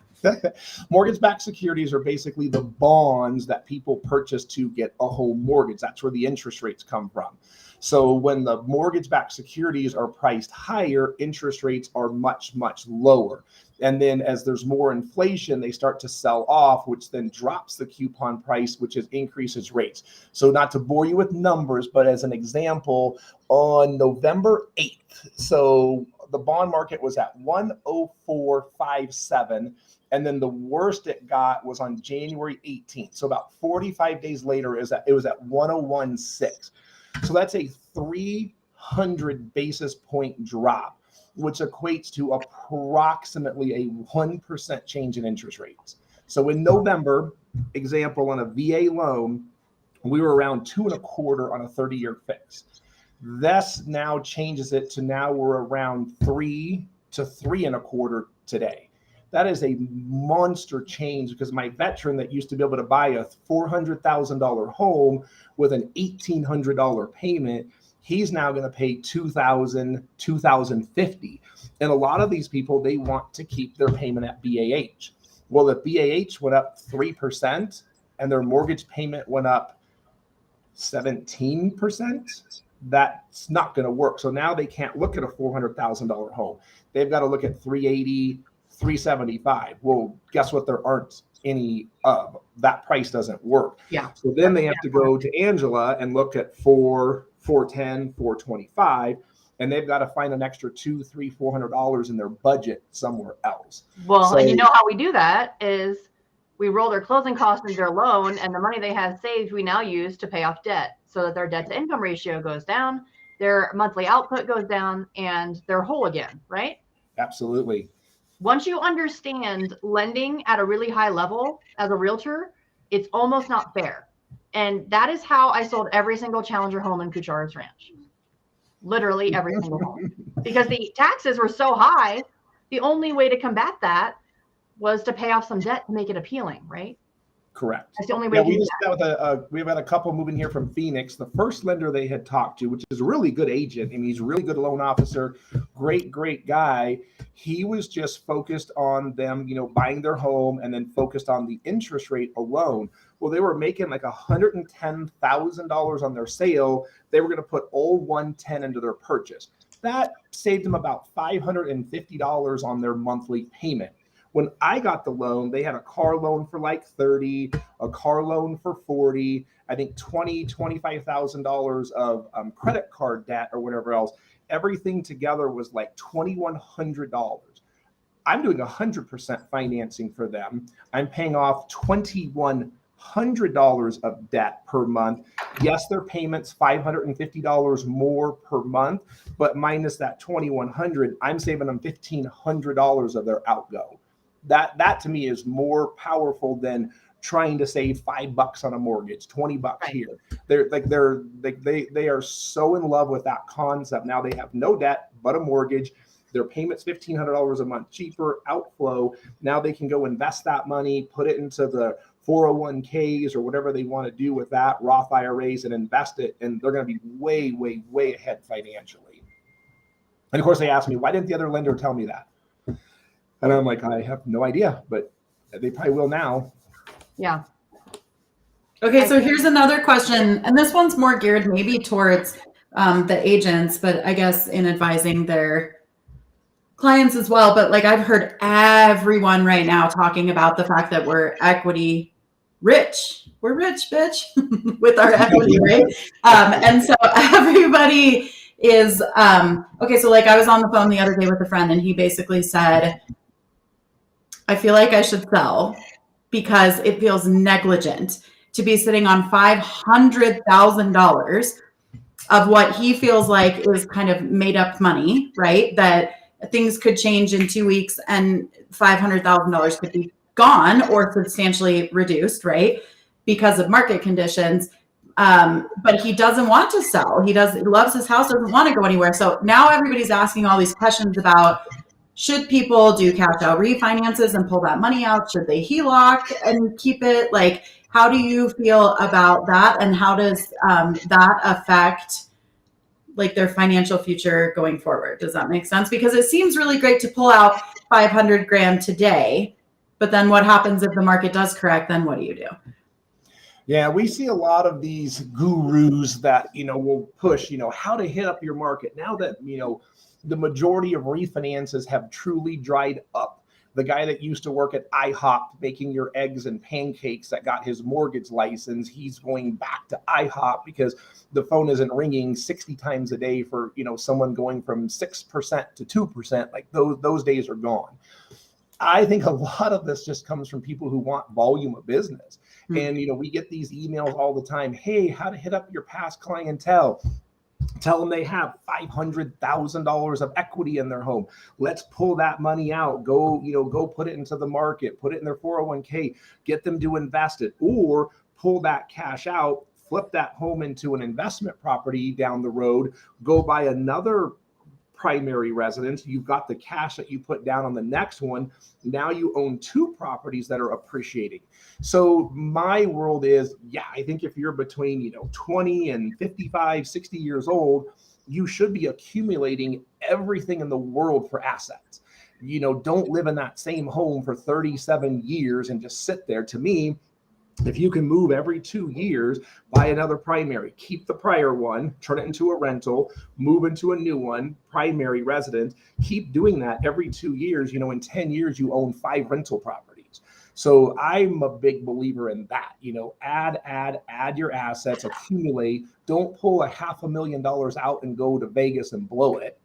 Mortgage-backed securities are basically the bonds that people purchase to get a home mortgage. That's where the interest rates come from. So when the mortgage-backed securities are priced higher, interest rates are much, much lower. And then as there's more inflation, they start to sell off, which then drops the coupon price, which increases rates. So not to bore you with numbers, but as an example, on November 8th, so the bond market was at 104.57. And then the worst it got was on January 18th. So about 45 days later, it was at 101.6. So that's a 300 basis point drop, which equates to approximately a 1% change in interest rates. So in November, example, on a VA loan, we were around 2.25 on a 30-year fix. This now changes it to now we're around 3 to 3.25 today. That is a monster change, because my veteran that used to be able to buy a $400,000 home with an $1,800 payment, he's now going to pay $2,000, $2,050. And a lot of these people, they want to keep their payment at BAH. Well, if BAH went up 3% and their mortgage payment went up 17%, that's not going to work. So now they can't look at a $400,000 home. They've got to look at 380, 375. Well, guess what? There aren't any of that. Price doesn't work. Yeah. So then they have to go to Angela and look at 410, 425, and they've got to find an extra $200, $300, $400 in their budget somewhere else. Well, So, and you know how we do that is we roll their closing costs into their loan, and the money they have saved we now use to pay off debt, so that their debt to income ratio goes down, their monthly output goes down, and they're whole again, right? absolutely. Once you understand lending at a really high level as a realtor, it's almost not fair. And that is how I sold every single Challenger home in Kuchar's Ranch. Literally every single home. Because the taxes were so high, the only way to combat that was to pay off some debt to make it appealing, right? Correct. That's the only way Yeah, to we do just that. got we've had a couple moving here from Phoenix. The first lender they had talked to, which is a really good agent, I mean, he's a really good loan officer, great guy. He was just focused on them, buying their home, and then focused on the interest rate alone. Well, they were making like $110,000 on their sale. They were going to put all 110 into their purchase. That saved them about $550 on their monthly payment. When I got the loan, they had a car loan for like 30, a car loan for 40, I think $25,000 of credit card debt or whatever else. Everything together was like $2,100. I'm doing 100% financing for them. I'm paying off $2,100 of debt per month. Yes, their payment's $550 more per month, but minus that $2,100, I'm saving them $1,500 of their outgo. That to me is more powerful than trying to save $5 on a mortgage, $20 Right. here. They are so in love with that concept. Now they have no debt but a mortgage. Their payment's $1,500 a month cheaper, outflow. Now they can go invest that money, put it into the 401ks or whatever they want to do with that, Roth IRAs, and invest it. And they're going to be way, way, way ahead financially. And of course, they asked me, why didn't the other lender tell me that? And I'm like, I have no idea, but they probably will now. Yeah. Okay, so here's another question, and this one's more geared maybe towards the agents, but I guess in advising their clients as well. But like I've heard everyone right now talking about the fact that we're equity rich. We're rich, bitch, with our equity, right? And so everybody is okay. So like I was on the phone the other day with a friend, and he basically said, I feel like I should sell because it feels negligent to be sitting on $500,000 of what he feels like is kind of made up money, right? That things could change in 2 weeks and $500,000 could be gone or substantially reduced, right? Because of market conditions. But he doesn't want to sell. He loves his house, doesn't want to go anywhere. So now everybody's asking all these questions about, should people do cash out refinances and pull that money out? Should they HELOC and keep it? Like, how do you feel about that? And how does that affect like their financial future going forward? Does that make sense? Because it seems really great to pull out 500 grand today, but then what happens if the market does correct? Then what do you do? Yeah, we see a lot of these gurus that, will push, how to hit up your market. Now that, the majority of refinances have truly dried up. The guy that used to work at IHOP making your eggs and pancakes that got his mortgage license, he's going back to IHOP because the phone isn't ringing 60 times a day for, someone going from 6% to 2%. Like those days are gone. I think a lot of this just comes from people who want volume of business. And, we get these emails all the time. Hey, how to hit up your past clientele. Tell them they have $500,000 of equity in their home. Let's pull that money out. Go put it into the market, put it in their 401k, get them to invest it, or pull that cash out, flip that home into an investment property down the road, go buy another primary residence. You've got the cash that you put down on the next one. Now you own 2 properties that are appreciating. So my world is, yeah, I think if you're between, 20 and 55, 60 years old, you should be accumulating everything in the world for assets. Don't live in that same home for 37 years and just sit there. To me, if you can move every 2 years, buy another primary, keep the prior one, turn it into a rental, move into a new one, primary residence, keep doing that every 2 years. In 10 years, you own 5 rental properties. So I'm a big believer in that. Add your assets, accumulate. Don't pull $500,000 out and go to Vegas and blow it.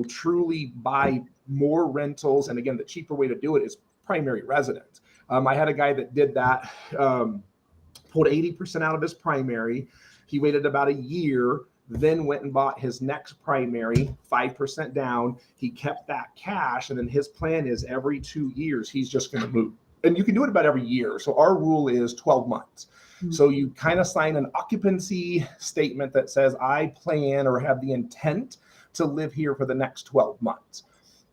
Truly buy more rentals. And again, the cheaper way to do it is primary residence. I had a guy that did that, pulled 80% out of his primary. He waited about a year, then went and bought his next primary, 5% down. He kept that cash. And then his plan is every 2 years, he's just going to move. And you can do it about every year. So our rule is 12 months. Mm-hmm. So you kind of sign an occupancy statement that says, I plan or have the intent to live here for the next 12 months.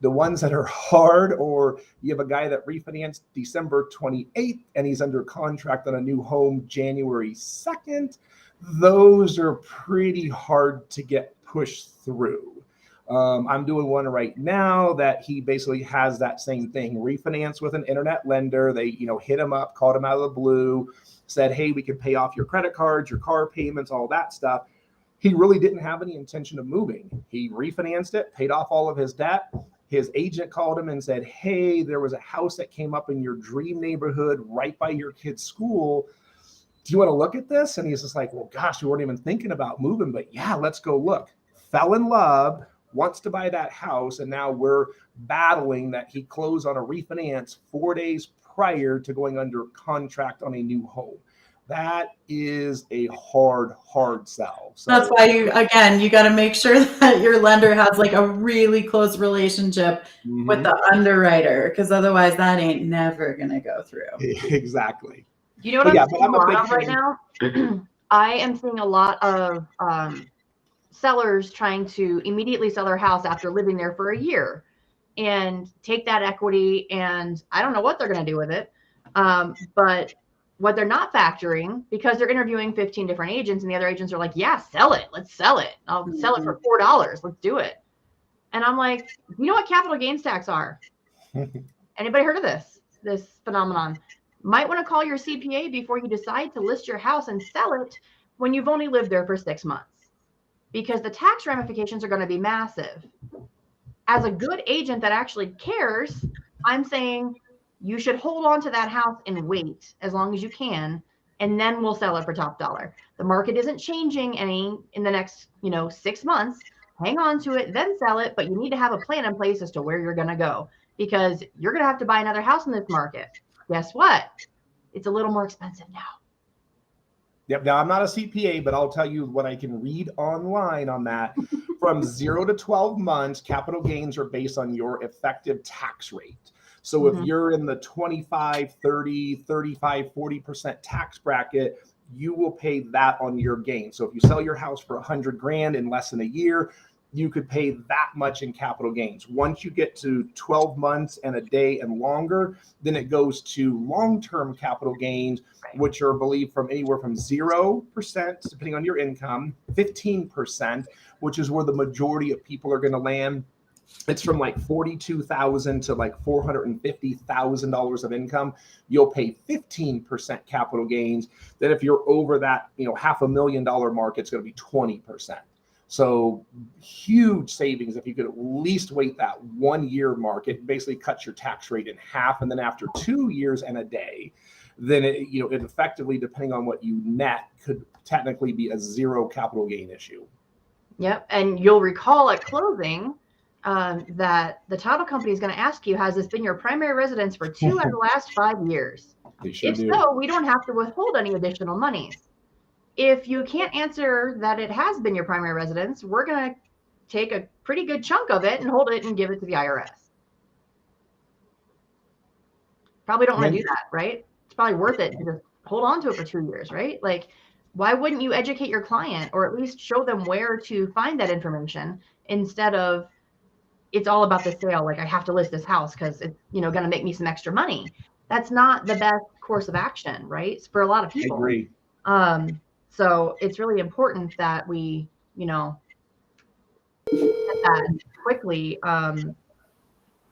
The ones that are hard, or you have a guy that refinanced December 28th and he's under contract on a new home January 2nd, those are pretty hard to get pushed through. I'm doing one right now that he basically has that same thing, refinance with an internet lender. They, hit him up, called him out of the blue, said, hey, we can pay off your credit cards, your car payments, all that stuff. He really didn't have any intention of moving. He refinanced it, paid off all of his debt. His agent called him and said, hey, there was a house that came up in your dream neighborhood right by your kid's school. Do you want to look at this? And he's just like, well, gosh, we weren't even thinking about moving, but yeah, let's go look. Fell in love, wants to buy that house. And now we're battling that he closed on a refinance 4 days prior to going under contract on a new home. That is a hard sell. So that's why you got to make sure that your lender has like a really close relationship with the underwriter, because otherwise that ain't never going to go through. Exactly. You know what I'm seeing a lot of right now? I am seeing a lot of sellers trying to immediately sell their house after living there for a year and take that equity, and I don't know what they're going to do with it. But what they're not factoring, because they're interviewing 15 different agents and the other agents are like, yeah, sell it. Let's sell it. I'll sell it for $4. Let's do it. And I'm like, you know what capital gains tax are? Anybody heard of this phenomenon? Might want to call your CPA before you decide to list your house and sell it when you've only lived there for 6 months, because the tax ramifications are going to be massive. As a good agent that actually cares, I'm saying you should hold on to that house and wait as long as you can, and then we'll sell it for top dollar. The market isn't changing any in the next, 6 months. Hang on to it, then sell it, but you need to have a plan in place as to where you're going to go, because you're going to have to buy another house in this market. Guess what? It's a little more expensive now. Yep. Now, I'm not a CPA, but I'll tell you what I can read online on that. From 0 to 12 months, capital gains are based on your effective tax rate. So if you're in the 25, 30, 35, 40% tax bracket, you will pay that on your gain. So if you sell your house for $100,000 in less than a year, you could pay that much in capital gains. Once you get to 12 months and a day and longer, then it goes to long-term capital gains, which are believed from anywhere from 0%, depending on your income, 15%, which is where the majority of people are going to land. It's from like $42,000 to like $450,000 of income. You'll pay 15% capital gains. Then if you're over that, $500,000 mark, it's going to be 20%. So huge savings. If you could at least wait that 1 year mark, it basically cuts your tax rate in half. And then after 2 years and a day, then it effectively, depending on what you net, could technically be a zero capital gain issue. Yep. And you'll recall at closing that the title company is going to ask you, has this been your primary residence for 2 out of the last 5 years? If so, we don't have to withhold any additional monies. If you can't answer that it has been your primary residence, we're going to take a pretty good chunk of it and hold it and give it to the IRS. Probably don't want to do that, right? It's probably worth it to just hold on to it for 2 years, right? Like, why wouldn't you educate your client, or at least show them where to find that information instead of it's all about the sale. Like I have to list this house because it's, going to make me some extra money. That's not the best course of action, right? For a lot of people. I agree. So it's really important that we, get that quickly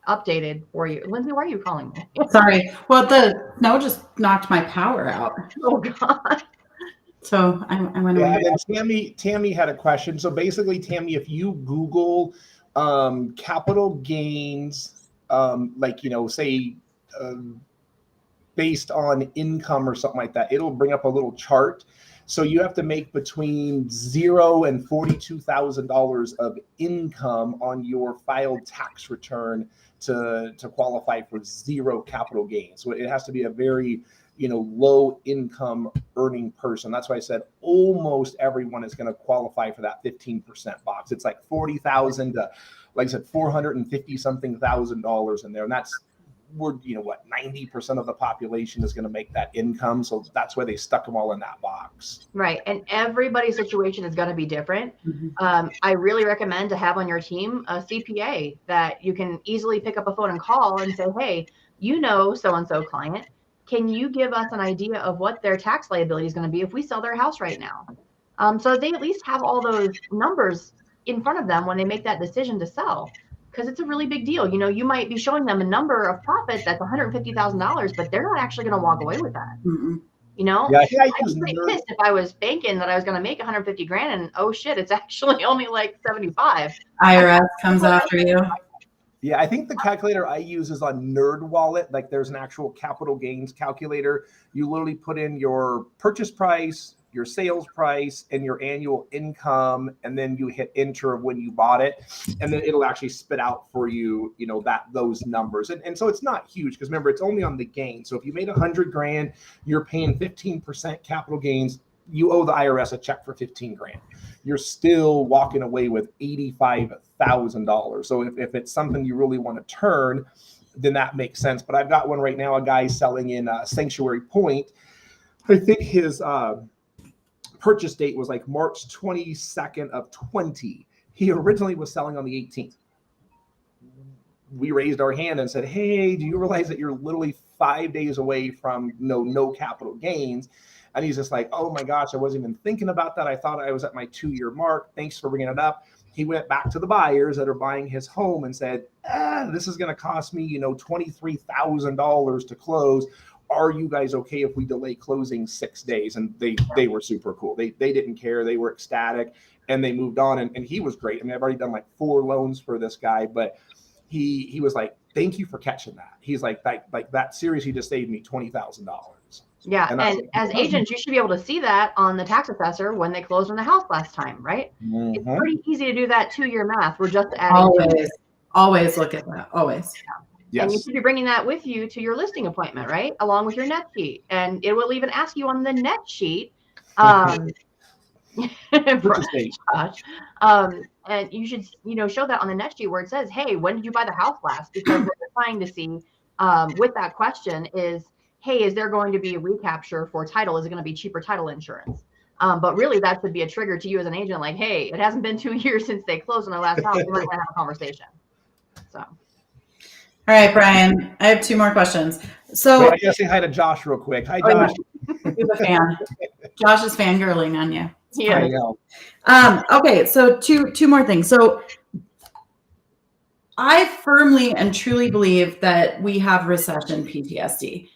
updated for you. Lindsay, why are you calling me? Sorry. Well, the snow just knocked my power out. Oh God. So I went away. And Tammy had a question. So basically, Tammy, if you Google capital gains, say based on income or something like that, it'll bring up a little chart. So you have to make between $0 and $42,000 of income on your filed tax return to qualify for zero capital gains. So it has to be a very low income earning person. That's why I said almost everyone is going to qualify for that 15% box. It's like 40,000 to, like I said, 450 something $1,000 in there. And that's, 90% of the population is going to make that income. So that's why they stuck them all in that box. Right. And everybody's situation is going to be different. Mm-hmm. I really recommend to have on your team a CPA that you can easily pick up a phone and call and say, hey, so-and-so client, can you give us an idea of what their tax liability is going to be if we sell their house right now? So they at least have all those numbers in front of them when they make that decision to sell, because it's a really big deal. You might be showing them a number of profit that's $150,000, but they're not actually going to walk away with that. Mm-mm. Yeah, I'd be pretty pissed if I was banking that I was going to make 150 grand and oh shit, it's actually only like 75. IRS comes after you. Yeah, I think the calculator I use is on NerdWallet. Like there's an actual capital gains calculator. You literally put in your purchase price, your sales price, and your annual income, and then you hit enter when you bought it, and then it'll actually spit out for you, those numbers. And so it's not huge because remember, it's only on the gain. So if you made 100 grand, you're paying 15% capital gains. You owe the IRS a check for 15 grand. You're still walking away with $85,000. So if it's something you really want to turn, then that makes sense. But I've got one right now, a guy selling in Sanctuary Point. I think his purchase date was like March 22nd of 20. He originally was selling on the 18th. We raised our hand and said, hey, do you realize that you're literally 5 days away from no capital gains? And he's just like, oh my gosh, I wasn't even thinking about that. I thought I was at my 2-year mark. Thanks for bringing it up. He went back to the buyers that are buying his home and said, this is going to cost me, $23,000 to close. Are you guys okay if we delay closing 6 days? And they were super cool. They didn't care. They were ecstatic and they moved on. And he was great. I mean, I've already done like 4 loans for this guy, but he was like, thank you for catching that. He's like that series, he just saved me $20,000. Yeah. And as agents, you should be able to see that on the tax assessor when they closed on the house last time, right? Mm-hmm. It's pretty easy to do that 2-year math. We're just adding. Always look at that. Always. Yes. And you should be bringing that with you to your listing appointment, right? Along with your net sheet. And it will even ask you on the net sheet. And you should, show that on the net sheet where it says, hey, when did you buy the house last? Because what we're trying to see with that question is, hey, is there going to be a recapture for title? Is it going to be cheaper title insurance? But really, that should be a trigger to you as an agent, like, hey, it hasn't been 2 years since they closed on their last house. We're going to have a conversation. So. All right, Brian, I have 2 more questions. So wait, I gotta say hi to Josh real quick. Hi, Josh. He's a fan. Josh is fangirling on you. Yeah. I know. Okay, so two more things. So I firmly and truly believe that we have recession PTSD.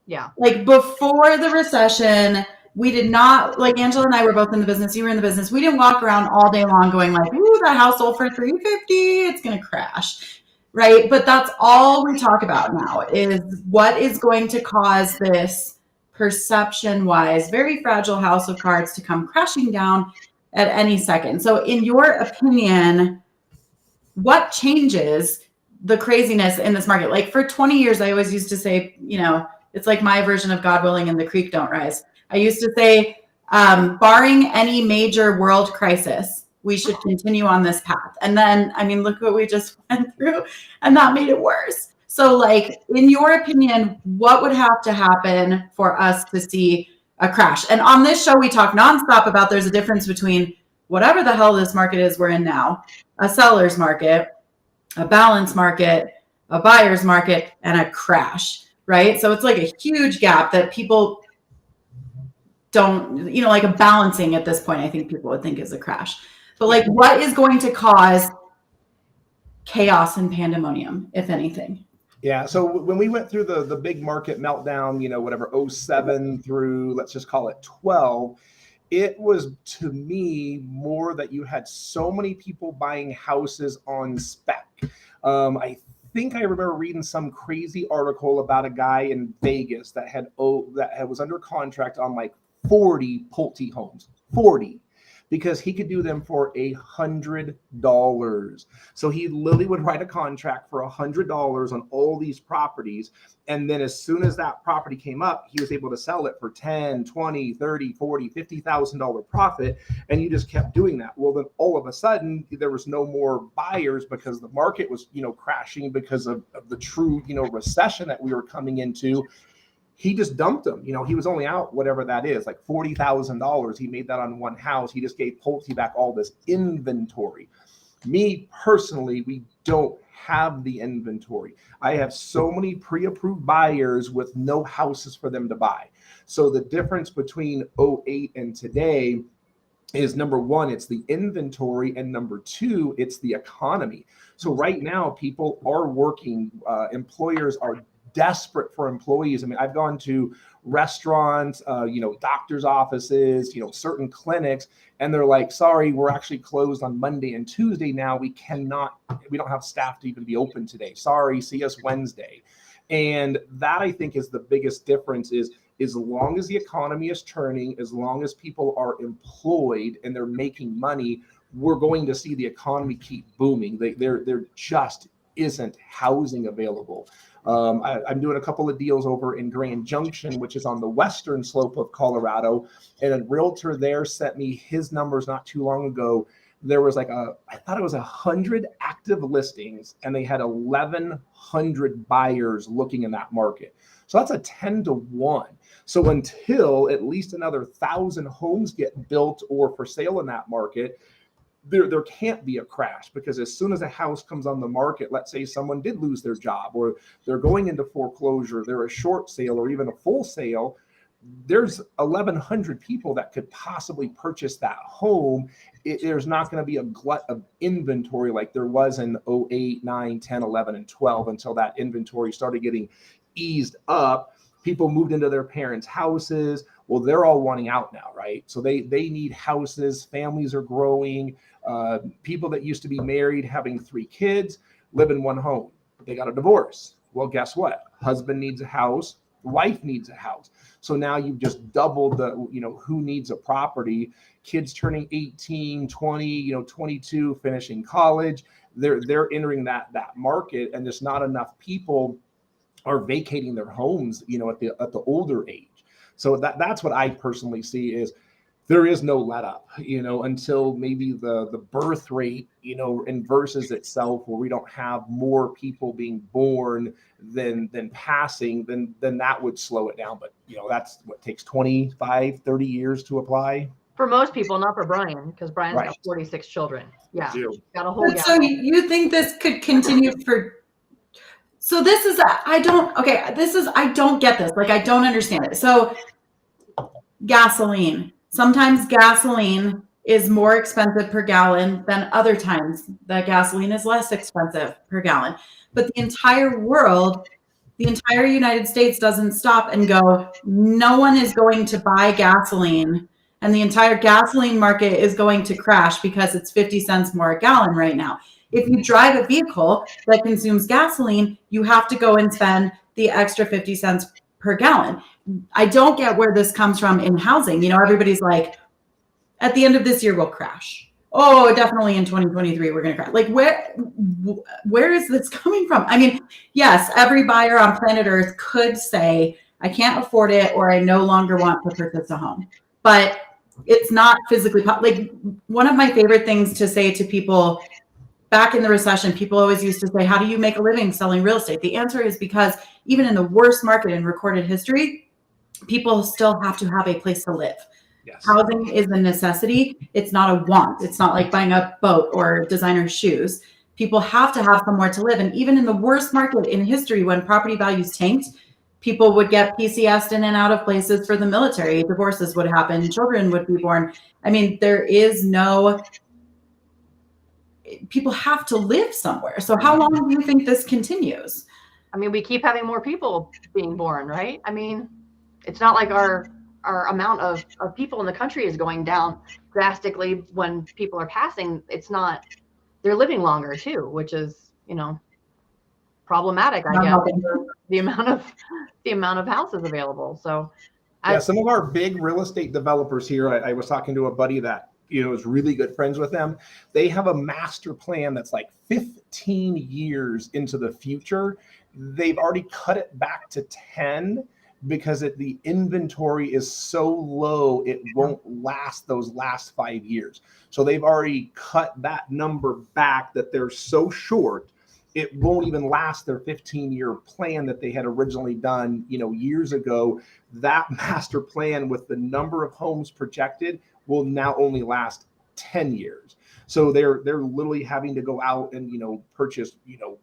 Yeah. Like before the recession, we did not, like Angela and I were both in the business. You were in the business. We didn't walk around all day long going like, ooh, that house sold for $350. It's going to crash. Right. But that's all we talk about now is what is going to cause this perception wise, very fragile house of cards to come crashing down at any second. So in your opinion, what changes the craziness in this market? Like for 20 years, I always used to say, it's like my version of God willing and the creek don't rise. I used to say, barring any major world crisis, we should continue on this path. And then, look what we just went through, and that made it worse. So like, in your opinion, what would have to happen for us to see a crash? And on this show, we talk nonstop about there's a difference between whatever the hell this market is we're in now, a seller's market, a balance market, a buyer's market, and a crash, right? So it's like a huge gap that people don't, like a balancing at this point, I think people would think is a crash. But like, what is going to cause chaos and pandemonium, if anything? Yeah. So when we went through the big market meltdown, whatever, 07 through, let's just call it 12, it was, to me, more that you had so many people buying houses on spec. I think I remember reading some crazy article about a guy in Vegas that was under contract on like 40 Pulte homes, 40, because he could do them for $100. So he literally would write a contract for $100 on all these properties. And then as soon as that property came up, he was able to sell it for 10, 20, 30, 40, $50,000 profit. And you just kept doing that. Well, then all of a sudden there was no more buyers because the market was, crashing because of the true, recession that we were coming into. He just dumped them. He was only out whatever that is, like $40,000. He made that on one house. He just gave Pulte back all this inventory. Me personally, we don't have the inventory. I have so many pre-approved buyers with no houses for them to buy. So the difference between 08 and today is, number one, it's the inventory, and number two, it's the economy. So right now, people are working. Employers are desperate for employees. I mean, I've gone to restaurants, doctors' offices, certain clinics, and they're like, sorry, we're actually closed on Monday and Tuesday now. We don't have staff to even be open today. Sorry, see us Wednesday. And that, I think, is the biggest difference is, as long as the economy is turning, as long as people are employed and they're making money, we're going to see the economy keep booming. There just isn't housing available. I'm doing a couple of deals over in Grand Junction, which is on the western slope of Colorado. And a realtor there sent me his numbers not too long ago. There was I thought it was 100 active listings, and they had 1,100 buyers looking in that market. So that's a 10-to-1. So until at least another 1,000 homes get built or for sale in that market, there can't be a crash, because as soon as a house comes on the market, let's say someone did lose their job or they're going into foreclosure, they're a short sale or even a full sale, there's 1,100 people that could possibly purchase that home. There's not going to be a glut of inventory like there was in 08, 9, 10, 11, and 12 until that inventory started getting eased up. People moved into their parents' houses. Well, they're all wanting out now, right? So they need houses. Families are growing. People that used to be married, having 3 kids, live in one home. They got a divorce. Well, guess what? Husband needs a house. Wife needs a house. So now you've just doubled the, who needs a property. Kids turning 18, 20, 22, finishing college. They're entering that market, and there's not enough people are vacating their homes, at the older age. So that's what I personally see is there is no let up, until maybe the birth rate, inverses itself, where we don't have more people being born than passing, then that would slow it down. But, that's what takes 25, 30 years to apply. For most people, not for Brian, because Brian's got 46 children. Yeah, got a whole. So you think this could continue for? So this is I don't get this. Like, I don't understand it. So gasoline. Sometimes gasoline is more expensive per gallon than other times that gasoline is less expensive per gallon. But the entire world, the entire United States doesn't stop and go, no one is going to buy gasoline, and the entire gasoline market is going to crash because it's 50 cents more a gallon right now. If you drive a vehicle that consumes gasoline, you have to go and spend the extra 50 cents per gallon. I don't get where this comes from in housing. Everybody's like, at the end of this year, we'll crash. Oh, definitely in 2023, we're going to crash. Like, where is this coming from? I mean, yes, every buyer on planet Earth could say, I can't afford it, or I no longer want to purchase a home. But it's not physically like, one of my favorite things to say to people back in the recession, people always used to say, how do you make a living selling real estate? The answer is because even in the worst market in recorded history, people still have to have a place to live. Yes. Housing is a necessity. It's not a want. It's not like buying a boat or designer shoes. People have to have somewhere to live. And even in the worst market in history, when property values tanked, people would get PCS'd in and out of places for the military. Divorces would happen. Children would be born. I mean, people have to live somewhere. So how long do you think this continues? I mean, we keep having more people being born, right? I mean, it's not like our amount of people in the country is going down drastically when people are passing. It's not, they're living longer too, which is, problematic, I guess, the amount of houses available. So some of our big real estate developers here, I was talking to a buddy that is really good friends with them. They have a master plan that's like 15 years into the future. They've already cut it back to 10 because the inventory is so low, it won't last those last 5 years. So they've already cut that number back, that they're so short, it won't even last their 15-year plan that they had originally done, years ago. That master plan with the number of homes projected will now only last 10 years. So they're literally having to go out and, purchase,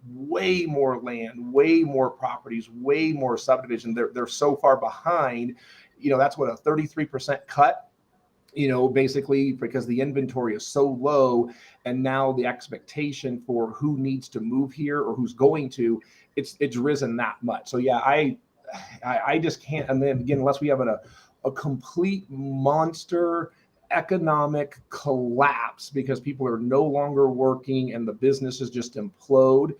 way more land, way more properties, way more subdivision. They're so far behind, that's what, a 33% cut, basically, because the inventory is so low. And now the expectation for who needs to move here or who's going to, it's risen that much. So yeah, I just can't. And then again, unless we have a complete monster economic collapse because people are no longer working and the businesses just implode,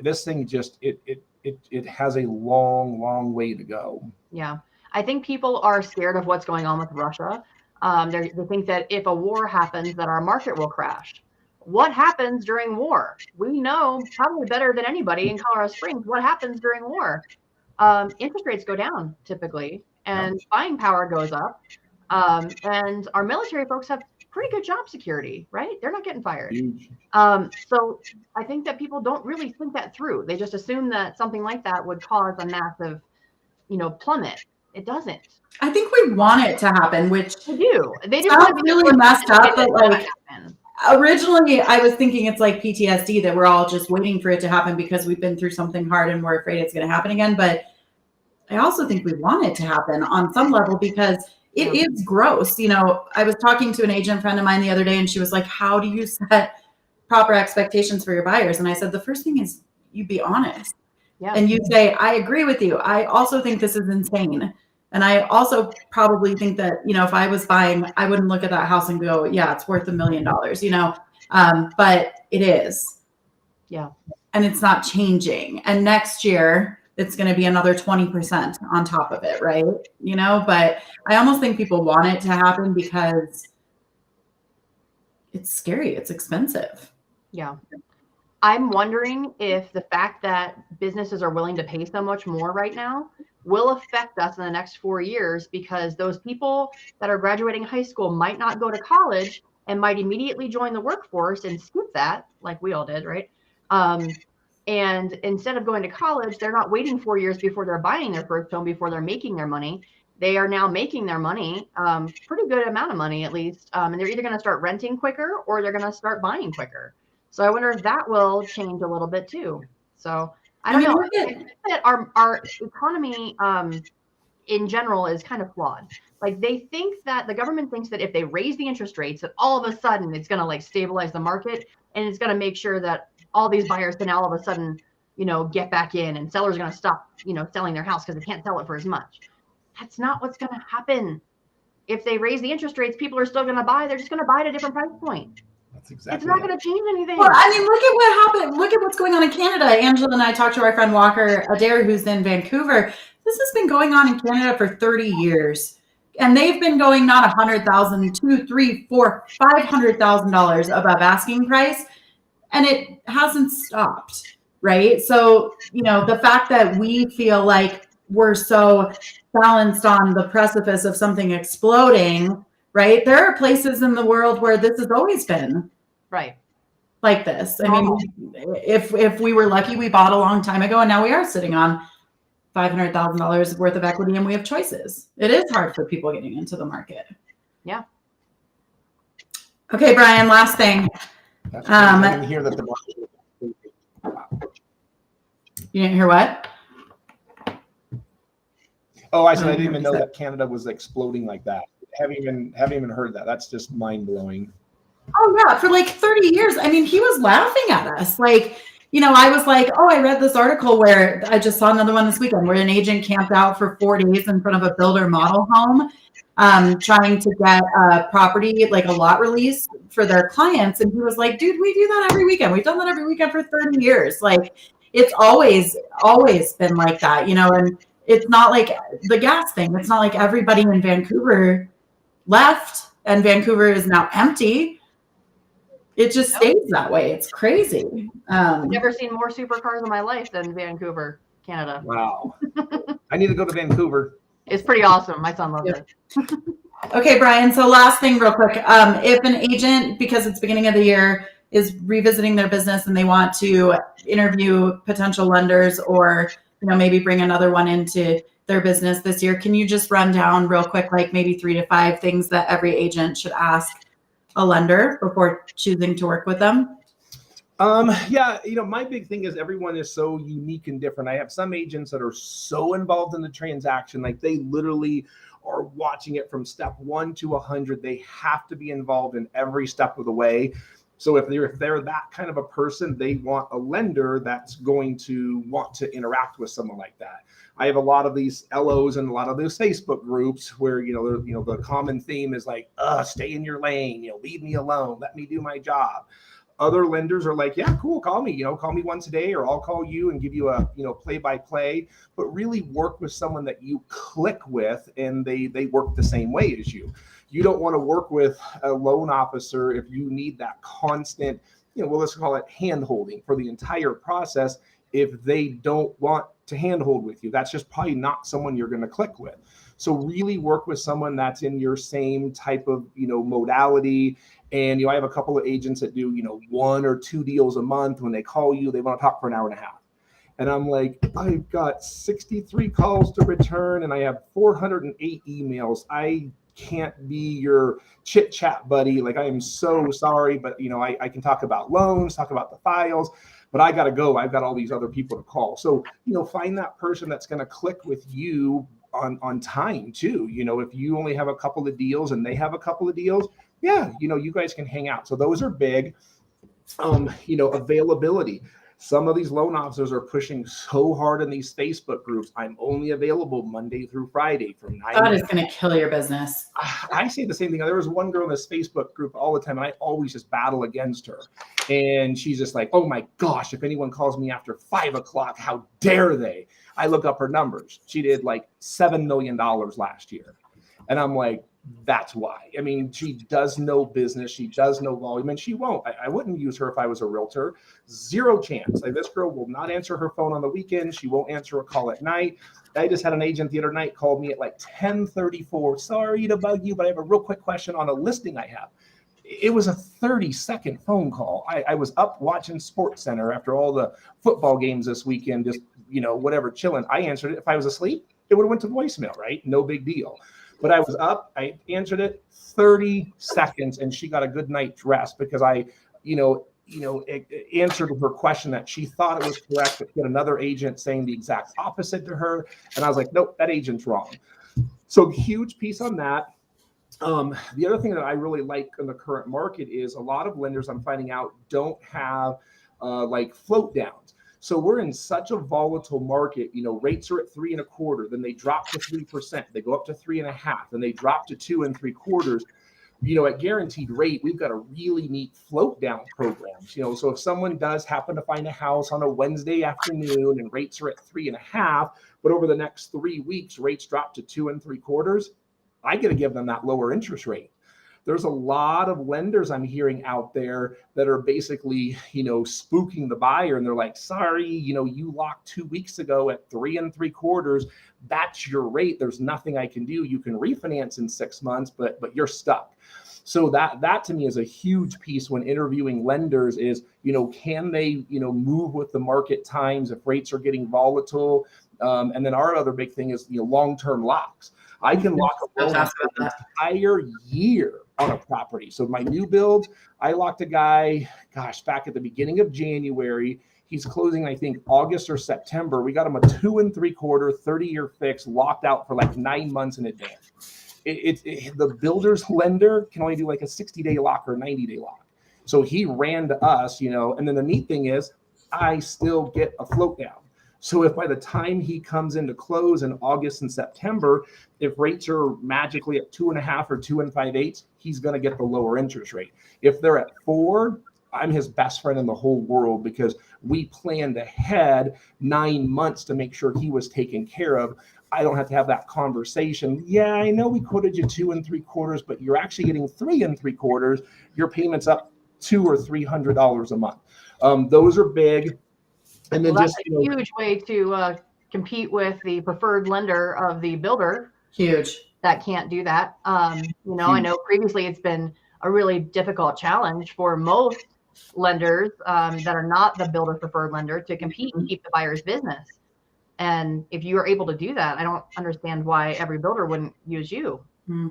this thing just it has a long way to go. Yeah, I think people are scared of what's going on with Russia. They think that if a war happens, that our market will crash. What happens during war? We know probably better than anybody in Colorado Springs what happens during war. Interest rates go down typically, and buying power goes up. And our military folks have pretty good job security, right? They're not getting fired. So I think that people don't really think that through. They just assume that something like that would cause a massive, plummet. It doesn't. I think we want it to happen, which they do. They just sounds really messed up, but like originally I was thinking it's like PTSD, that we're all just waiting for it to happen because we've been through something hard and we're afraid it's going to happen again. But I also think we want it to happen on some level because it is gross. I was talking to an agent friend of mine the other day and she was like, how do you set proper expectations for your buyers? And I said, the first thing is you be honest. Yeah. And you say, I agree with you. I also think this is insane. And I also probably think that, if I was buying, I wouldn't look at that house and go, yeah, it's worth $1 million, but it is. Yeah. And it's not changing. And next year, it's going to be another 20% on top of it, right? But I almost think people want it to happen because it's scary. It's expensive. Yeah. I'm wondering if the fact that businesses are willing to pay so much more right now will affect us in the next 4 years, because those people that are graduating high school might not go to college and might immediately join the workforce and skip that, like we all did, right? And instead of going to college, they're not waiting 4 years before they're buying their first home, before they're making their money. They are now making their money, pretty good amount of money at least. And they're either going to start renting quicker or they're going to start buying quicker. So I wonder if that will change a little bit too. So I don't know. I think that our economy in general is kind of flawed. Like they think that the government thinks that if they raise the interest rates, that all of a sudden it's going to like stabilize the market and it's going to make sure that all these buyers can all of a sudden, get back in, and sellers are going to stop, selling their house because they can't sell it for as much. That's not what's going to happen. If they raise the interest rates, people are still going to buy. They're just going to buy at a different price point. That's exactly. It's not going to change anything. Well, I mean, look at what happened. Look at what's going on in Canada. Angela and I talked to our friend Walker Adair, who's in Vancouver. This has been going on in Canada for 30 years. And they've been going not $100,000, $200,000, $300,000, $400,000, $500,000 above asking price. And it hasn't stopped, right? So, the fact that we feel like we're so balanced on the precipice of something exploding, right? There are places in the world where this has always been right like this. I mean, if we were lucky, we bought a long time ago, and now we are sitting on $500,000 worth of equity, and we have choices. It is hard for people getting into the market. Yeah. Okay, Brian, last thing. That's crazy. I didn't hear that You didn't hear what? Oh, I said I didn't even know that Canada was exploding like that. Haven't even heard that. That's just mind blowing. Oh yeah, for like 30 years. I mean, he was laughing at us. Like, you know, I was like, oh, I read this article where I just saw another one this weekend where an agent camped out for 4 days in front of a builder model home, trying to get a property, like a lot release for their clients. And he was like, dude, we do that every weekend. We've done that every weekend for 30 years. Like, it's always been like that, you know, and it's not like the gas thing. It's not like everybody in Vancouver left and Vancouver is now empty. It just stays that way. It's crazy. I've never seen more supercars in my life than Vancouver, Canada. Wow. I need to go to Vancouver. It's pretty awesome. My son loves it. Okay, Brian. So last thing real quick. If an agent, because it's beginning of the year, is revisiting their business and they want to interview potential lenders or, you know, maybe bring another one into their business this year, can you just run down real quick, like maybe 3 to 5 things that every agent should ask a lender before choosing to work with them? Yeah, you know, my big thing is everyone is so unique and different. I have some agents that are so involved in the transaction, like they literally are watching it from step 1 to 100. They have to be involved in every step of the way. So if they're that kind of a person, they want a lender that's going to want to interact with someone like that. I have a lot of these LOs and a lot of those Facebook groups where, the common theme is like, stay in your lane, leave me alone, let me do my job. Other lenders are like, yeah, cool, call me once a day, or I'll call you and give you a, play-by-play, but really work with someone that you click with and they work the same way as you. You don't want to work with a loan officer if you need that constant, let's call it hand-holding for the entire process. If they don't want to handhold with you, that's just probably not someone you're going to click with. So really work with someone that's in your same type of, modality. And, I have a couple of agents that do, 1 or 2 deals a month. When they call you, they want to talk for an hour and a half. And I'm like, I've got 63 calls to return and I have 408 emails. I can't be your chit chat buddy. Like, I am so sorry, but I can talk about loans, talk about the files, but I got to go. I've got all these other people to call. So, find that person that's going to click with you on time too. If you only have a couple of deals and they have a couple of deals, yeah, you guys can hang out. So those are big. Availability. Some of these loan officers are pushing so hard in these Facebook groups. I'm only available Monday through Friday from 9. That is going to kill your business. I say the same thing. There was one girl in this Facebook group all the time, and I always just battle against her. And she's just like, oh my gosh, if anyone calls me after 5 o'clock, how dare they? I look up her numbers. She did like $7 million last year. And I'm like, that's why. I mean, she does no business. She does no volume, and she won't. I wouldn't use her if I was a realtor. Zero chance. Like, this girl will not answer her phone on the weekend. She won't answer a call at night. I just had an agent the other night called me at like 10:34. Sorry to bug you, but I have a real quick question on a listing I have. It was a 30-second phone call. I was up watching SportsCenter after all the football games this weekend, just, whatever, chilling. I answered it. If I was asleep, it would have went to voicemail, right? No big deal. But I was up, I answered it 30 seconds, and she got a good night's rest because I, answered her question that she thought it was correct, but get another agent saying the exact opposite to her. And I was like, nope, that agent's wrong. So huge piece on that. The other thing that I really like in the current market is a lot of lenders I'm finding out don't have like float downs. So we're in such a volatile market. Rates are at 3.25, then they drop to 3%, they go up to 3.5, then they drop to 2.75. At guaranteed rate, we've got a really neat float down programs. So if someone does happen to find a house on a Wednesday afternoon and rates are at 3.5, but over the next 3 weeks rates drop to 2.75, I got to give them that lower interest rate. There's a lot of lenders I'm hearing out there that are basically, spooking the buyer. And they're like, sorry, you locked 2 weeks ago at 3.75. That's your rate. There's nothing I can do. You can refinance in 6 months, but you're stuck. So that to me is a huge piece when interviewing lenders is, can they, move with the market times if rates are getting volatile? And then our other big thing is, long-term locks. I can lock a loan up for an entire year on a property. So my new build, I locked a guy, back at the beginning of January. He's closing, I think, August or September. We got him a 2 3/4 30-year fix locked out for like 9 months in advance. The builder's lender can only do like a 60-day lock or 90-day lock. So he ran to us, and then the neat thing is I still get a float down. So if by the time he comes in to close in August and September, if rates are magically at 2.5 or 2 5/8, he's going to get the lower interest rate. If they're at 4, I'm his best friend in the whole world because we planned ahead 9 months to make sure he was taken care of. I don't have to have that conversation. Yeah, I know we quoted you 2 3/4, but you're actually getting 3 3/4. Your payment's up $200 or $300 a month. Those are big. And then that's a huge way to compete with the preferred lender of the builder. Huge. That can't do that. I know previously it's been a really difficult challenge for most lenders that are not the builder preferred lender to compete and keep the buyer's business. And if you are able to do that, I don't understand why every builder wouldn't use you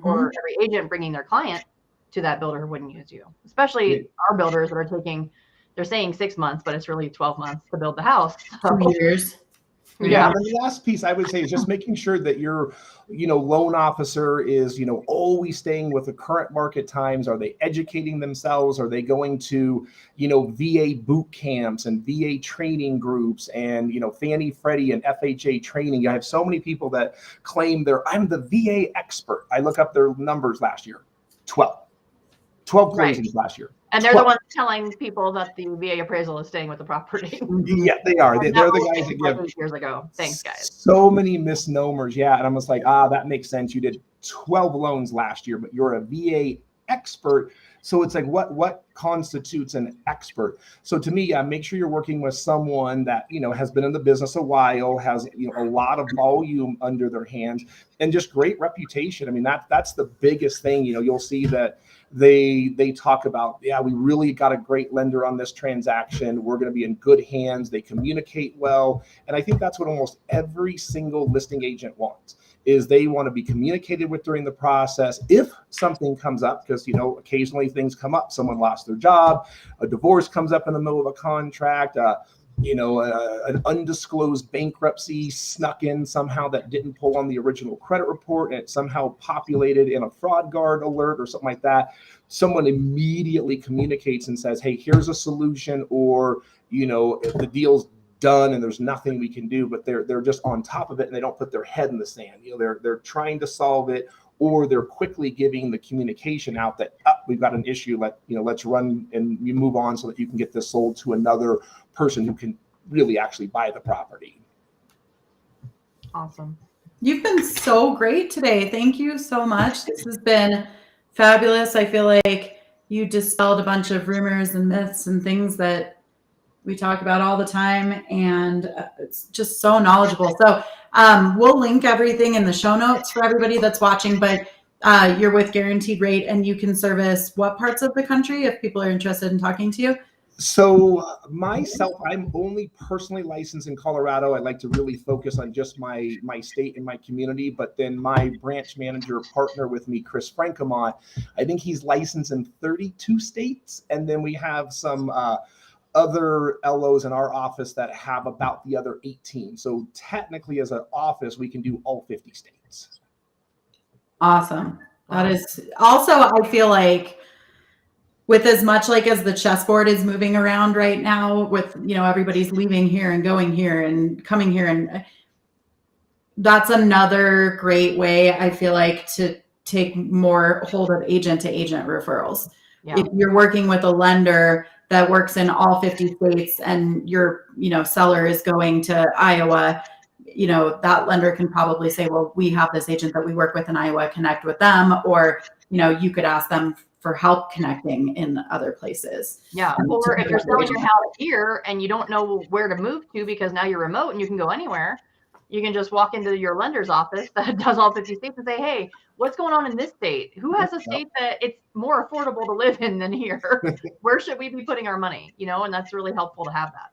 or every agent bringing their client to that builder wouldn't use you, especially our builders that are they're saying 6 months, but it's really 12 months to build the house. So, 2 years. Yeah. And the last piece I would say is just making sure that your, loan officer is, always staying with the current market times. Are they educating themselves? Are they going to, VA boot camps and VA training groups and, Fannie, Freddie and FHA training? I have so many people that claim I'm the VA expert. I look up their numbers last year, 12 closings last year. And they're the ones telling people that the VA appraisal is staying with the property. Yeah, they are. They're the guys that give years ago. Thanks, guys. So many misnomers. Yeah. And I'm just like, that makes sense. You did 12 loans last year, but you're a VA expert. So it's like, what constitutes an expert? So to me, make sure you're working with someone that, has been in the business a while, has, a lot of volume under their hands and just great reputation. I mean, that's the biggest thing. You'll see that they talk about, we really got a great lender on this transaction. We're going to be in good hands. They communicate well. And I think that's what almost every single listing agent wants, is they want to be communicated with during the process. If something comes up, because, occasionally things come up, someone lost their job, a divorce comes up in the middle of a contract, an undisclosed bankruptcy snuck in somehow that didn't pull on the original credit report and it somehow populated in a fraud guard alert or something like that. Someone immediately communicates and says, hey, here's a solution, or, if the deal's done and there's nothing we can do, but they're just on top of it and they don't put their head in the sand. They're trying to solve it, or they're quickly giving the communication out that we've got an issue. Let's run and you move on so that you can get this sold to another person who can really actually buy the property. Awesome. You've been so great today. Thank you so much. This has been fabulous. I feel like you dispelled a bunch of rumors and myths and things that we talk about all the time, and it's just so knowledgeable. So we'll link everything in the show notes for everybody that's watching, but you're with Guaranteed Rate and you can service what parts of the country if people are interested in talking to you? So myself, I'm only personally licensed in Colorado. I like to really focus on just my state and my community. But then my branch manager partner with me, Chris Frankamont, I think he's licensed in 32 states. And then we have some other LOs in our office that have about the other 18. So technically as an office, we can do all 50 states. Awesome. That is also, I feel like, with as much as the chessboard is moving around right now with, everybody's leaving here and going here and coming here. And that's another great way, I feel like, to take more hold of agent to agent referrals. Yeah. If you're working with a lender that works in all 50 states and your, seller is going to Iowa, that lender can probably say, well, we have this agent that we work with in Iowa, connect with them. Or, you could ask them for help connecting in other places. Yeah. Or if you're selling your house here and you don't know where to move to because now you're remote and you can go anywhere, you can just walk into your lender's office that does all 50 states and say, hey, what's going on in this state? Who has a state that it's more affordable to live in than here? Where should we be putting our money? And that's really helpful to have that.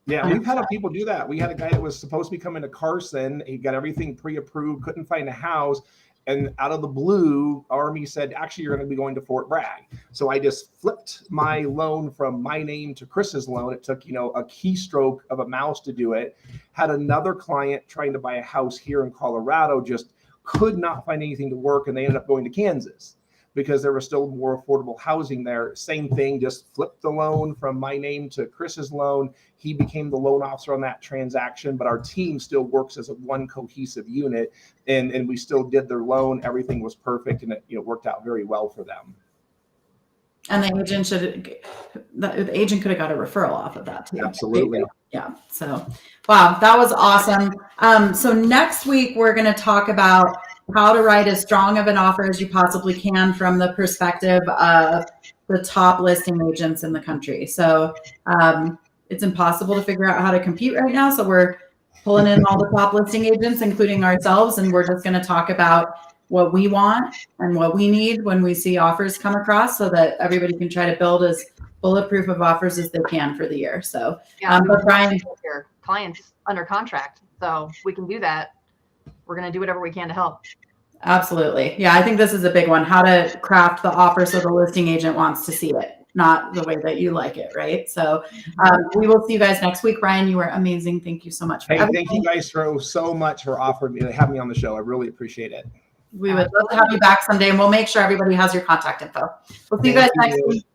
Yeah, we've had people do that. We had a guy that was supposed to be coming to Carson. He got everything pre-approved, couldn't find a house. And out of the blue, Army said, actually, you're going to be going to Fort Bragg. So I just flipped my loan from my name to Chris's loan. It took, a keystroke of a mouse to do it. Had another client trying to buy a house here in Colorado, just could not find anything to work. And they ended up going to Kansas because there was still more affordable housing there. Same thing, just flipped the loan from my name to Chris's loan. He became the loan officer on that transaction, but our team still works as a one cohesive unit, and we still did their loan. Everything was perfect, and it worked out very well for them. And the agent could have got a referral off of that too. Absolutely. Yeah. So, wow, that was awesome. So next week we're going to talk about how to write as strong of an offer as you possibly can from the perspective of the top listing agents in the country. So it's impossible to figure out how to compete right now. So we're pulling in all the top listing agents, including ourselves, and we're just going to talk about what we want and what we need when we see offers come across, so that everybody can try to build as bulletproof of offers as they can for the year. So, but Brian, your clients under contract, so we can do that. We're going to do whatever we can to help. Absolutely. Yeah, I think this is a big one. How to craft the offer so the listing agent wants to see it, not the way that you like it, right? So we will see you guys next week. Ryan, you were amazing. Thank you so much. Hey, thank you guys so much for having me on the show. I really appreciate it. We would love to have you back someday, and we'll make sure everybody has your contact info. We'll see you guys next week.